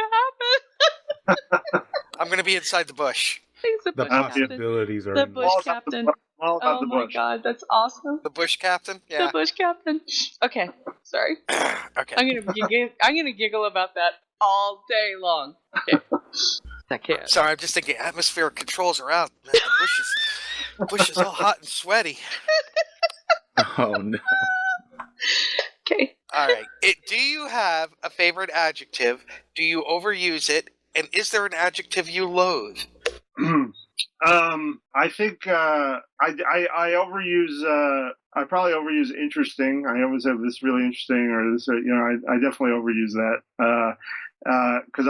happen. I'm going to be inside the bush. He's the bush possibilities captain. are The bush captain. Oh my God, that's awesome. The bush captain? Yeah. The bush captain. Okay, sorry. Okay. I'm gonna giggle about that all day long. Okay. Sorry, I'm just thinking atmospheric controls are out. Man, the bush is all hot and sweaty. Oh no. Okay. All right. Do you have a favorite adjective? Do you overuse it? And is there an adjective you loathe? I think I overuse. I probably overuse interesting. I always have this really interesting, or this. I definitely overuse that because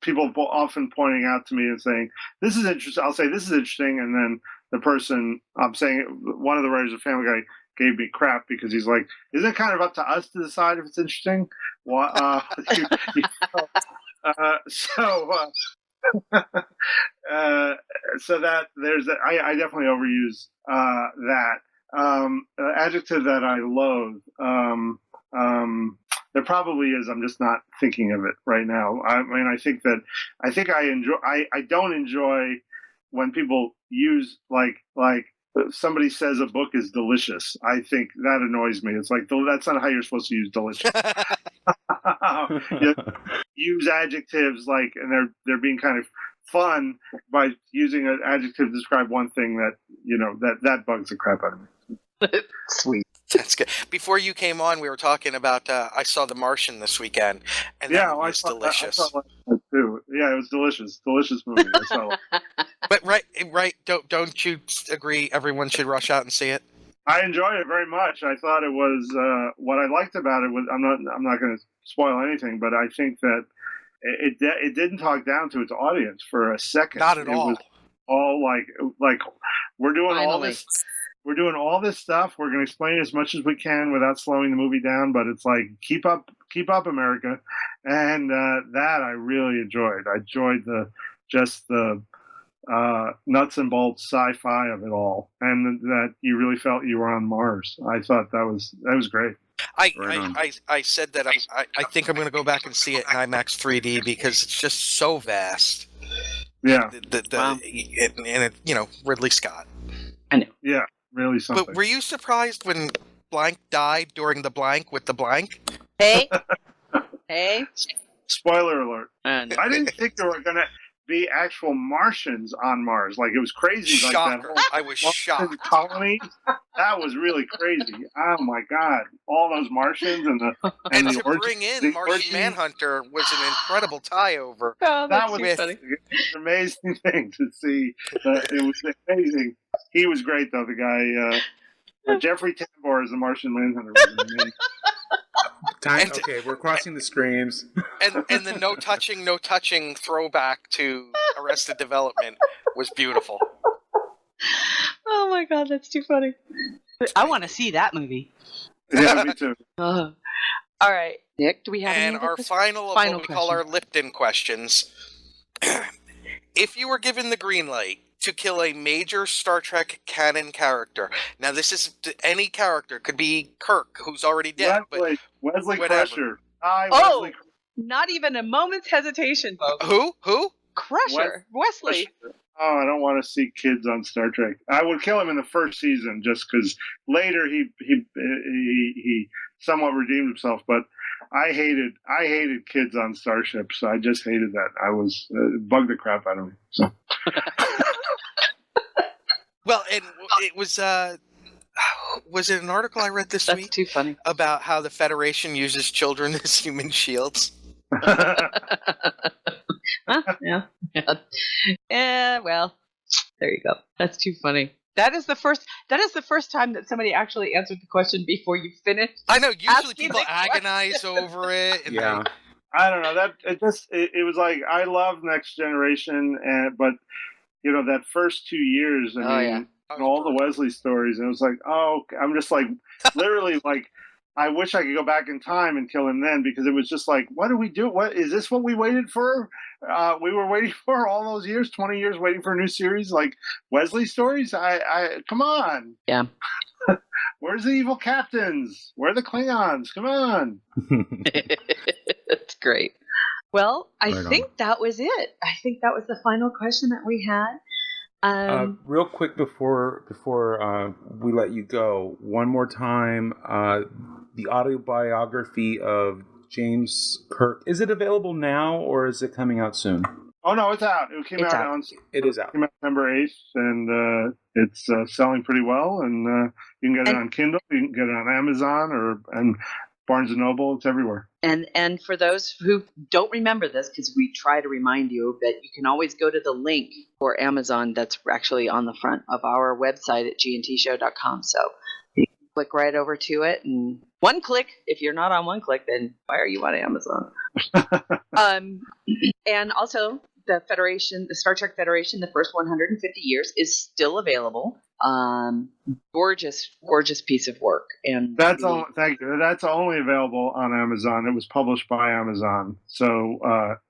people often pointing out to me and saying this is interesting. I'll say this is interesting, and then the person I'm saying, one of the writers of Family Guy gave me crap because he's like, isn't it kind of up to us to decide if it's interesting? So that there's that. I definitely overuse that adjective that I loathe. There probably is. I'm just not thinking of it right now. I mean, I think I enjoy. I don't enjoy when people use like somebody says a book is delicious. I think that annoys me. It's like, that's not how you're supposed to use delicious. Use adjectives like, and they're being kind of fun by using an adjective to describe one thing that bugs the crap out of me. Sweet. That's good. Before you came on, we were talking about I saw The Martian this weekend, and that was delicious. I saw that too. Yeah, it was delicious. Delicious movie. I saw it. But right. Don't you agree? Everyone should rush out and see it. I enjoyed it very much. I thought it was what I liked about it was I'm not going to spoil anything, but I think that it didn't talk down to its audience for a second. Not at all. It was all like we're doing Finally. all this. We're doing all this stuff. We're going to explain as much as we can without slowing the movie down. But it's like, keep up, America. And that I really enjoyed. I enjoyed the nuts and bolts sci-fi of it all, and that you really felt you were on Mars. I thought that was great. I said that I think I'm going to go back and see it in IMAX 3D because it's just so vast. Yeah. And Ridley Scott. I know. Yeah. Really something. But were you surprised when blank died during the blank with the blank? Hey. Spoiler alert. And I didn't think there were going to be actual Martians on Mars. Like, it was crazy. Shocker. Like that whole I was Martian shocked. colony. That was really crazy. Oh my God! All those Martians and And the to orgy, bring in the Martian orgy. Manhunter was an incredible tie-over. Oh, That that's was too funny. an amazing thing to see. It was amazing. He was great, though. The guy, Jeffrey Tambor as the Martian Manhunter was amazing. Okay, we're crossing the streams. And the no touching throwback to Arrested Development was beautiful. Oh my God, that's too funny. I want to see that movie. Yeah, me too. All right, Nick, do we have any And other our questions? final of Final what we call question. our Lipton questions. If you were given the green light to kill a major Star Trek canon character, now this is any character, could be Kirk, who's already dead, Wesley whatever. Crusher. Hi, Oh, Wesley not even a moment's hesitation, folks. Who? Crusher, Wesley. Crusher. Oh, I don't want to see kids on Star Trek. I would kill him in the first season just because later he somewhat redeemed himself. But I hated kids on starships. I just hated that. I was bugged the crap out of me. So. Well, and it was it an article I read this That's week too funny. about how the Federation uses children as human shields? Huh? Yeah. Well, there you go. That's too funny. That is the first time that somebody actually answered the question before you finished. I know. Usually asking people the question. agonize over it. And Yeah. I don't know. That it was like, I love Next Generation, but that first 2 years, I mean, all the Wesley stories, and it was like, I'm just like, literally like, I wish I could go back in time and kill him then, because it was just like, what do we do? What is this? What we waited for? We were waiting for all those years, 20 years, waiting for a new series like Wesley stories. I come on. Yeah. Where's the evil captains? Where are the Klingons? Come on. That's great. Well, I Right think that was it. I think that was the final question that we had. Real quick before we let you go, one more time, the autobiography of James Kirk, is it available now or is it coming out soon? Oh no, it's out. It came out. It is out. Came out September 8th, and it's selling pretty well. And you can get it on Kindle, you can get it on Amazon and Barnes and Noble. It's everywhere. And for those who don't remember this, because we try to remind you, that you can always go to the link for Amazon that's actually on the front of our website at gntshow.com. So you can click right over to it, and one click. If you're not on one click, then why are you on Amazon? And also, the Federation, the Star Trek Federation, the first 150 years is still available. Gorgeous piece of work. And that's all. Thank you. That's only available on Amazon. It was published by Amazon, so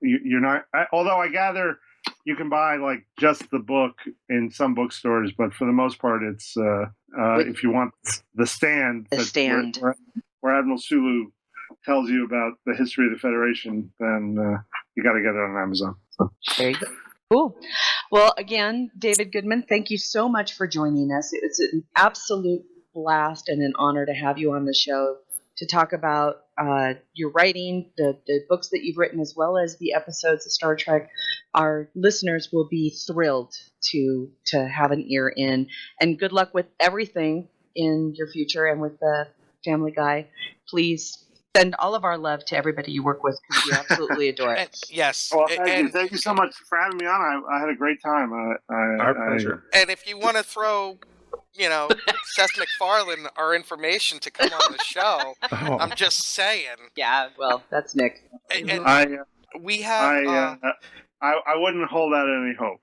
you're not. Although I gather you can buy like just the book in some bookstores, but for the most part, it's if you want the stand. Where Admiral Sulu tells you about the history of the Federation, then you got to get it on Amazon. So. There you go. Cool. Well, again, David Goodman, thank you so much for joining us. It's an absolute blast and an honor to have you on the show to talk about your writing, the books that you've written, as well as the episodes of Star Trek. Our listeners will be thrilled to have an ear in. And good luck with everything in your future and with the Family Guy. Please send all of our love to everybody you work with, because we absolutely adore it. Yes. Well, thank you so much for having me on. I had a great time. Our pleasure. And if you want to throw, Seth MacFarlane our information to come on the show, I'm just saying. Yeah, well, that's Nick. And we have. I wouldn't hold out any hope.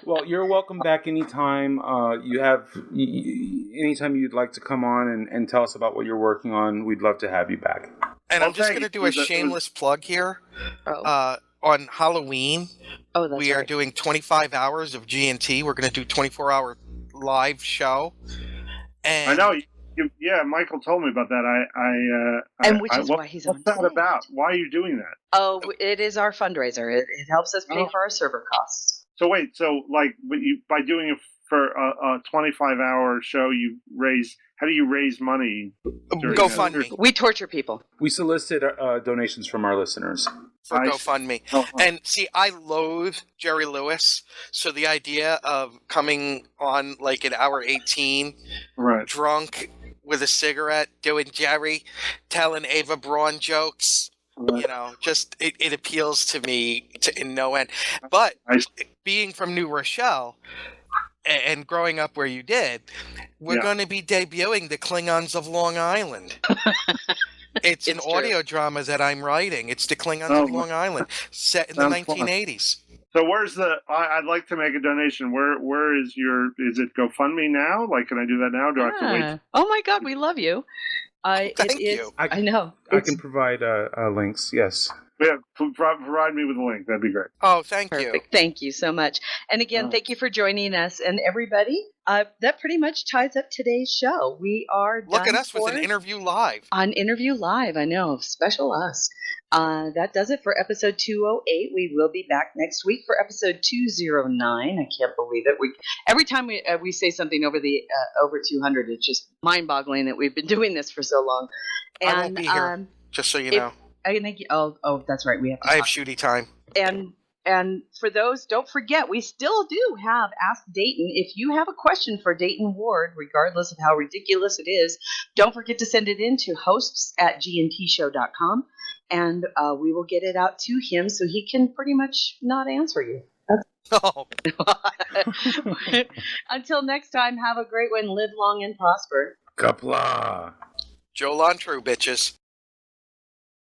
Well, you're welcome back anytime. Anytime you'd like to come on and tell us about what you're working on, we'd love to have you back. And I'm just going to do a shameless plug here. On Halloween, we are doing 25 hours of G&T. We're going to do 24-hour live show. And I know. Michael told me about that. And which is why he's on. What's that about? Why are you doing that? Oh, it is our fundraiser. It helps us pay for our server costs. So wait, by doing it for a 25-hour show, how do you raise money? GoFundMe. We torture people. We solicit donations from our listeners. for I see. GoFundMe. Oh, And see, I loathe Jerry Lewis, so the idea of coming on like at hour 18, right. drunk with a cigarette, doing Jerry, telling Ava Braun jokes, Right. just it appeals to me in no end. But I see. being from New Rochelle and growing up where you did, we're Yeah. going to be debuting the Klingons of Long Island. It's an It's true. audio drama that I'm writing. It's the Klingons Oh, of Long Island, set in the sounds fun. 1980s. So where's I'd like to make a donation. Where is is it GoFundMe now? Like, can I do that now? Do I have to wait? Oh my God, we love you. Thank it is, you. I know. I It's can provide links. Yes. Yeah, provide me with a link. That'd be great. Oh, thank you. perfect. Thank you so much. And again, thank you for joining us. And everybody, that pretty much ties up today's show. We are Look at done us with an for- interview live. on Interview Live. I know, special us. That does it for episode 208. We will be back next week for episode 209. I can't believe it. Every time we say something over the over 200, it's just mind-boggling that we've been doing this for so long. And I won't be here, just so you know. That's right. We have to I have talk. shooty time. And for those, don't forget, we still do have Ask Dayton. If you have a question for Dayton Ward, regardless of how ridiculous it is, don't forget to send it in to hosts@gntshow.com, and we will get it out to him so he can pretty much not answer you. Oh. Until next time, have a great one. Live long and prosper. Kapla. Joe Lontrue, bitches.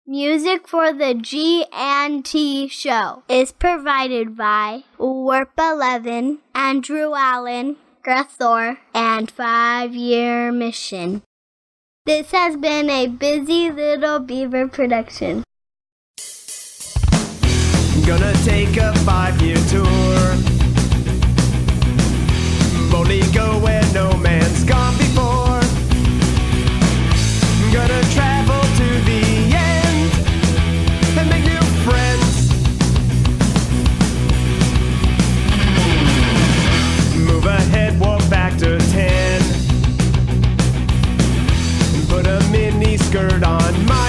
Music for the G&T show is provided by Warp 11, Andrew Allen, Grethor, and 5-Year Mission. This has been a Busy Little Beaver production. Gonna take a 5-year tour. Boldly go where no man's gone before. Gonna travel to the end and make new friends. Move ahead, walk back to 10. Put a mini skirt on my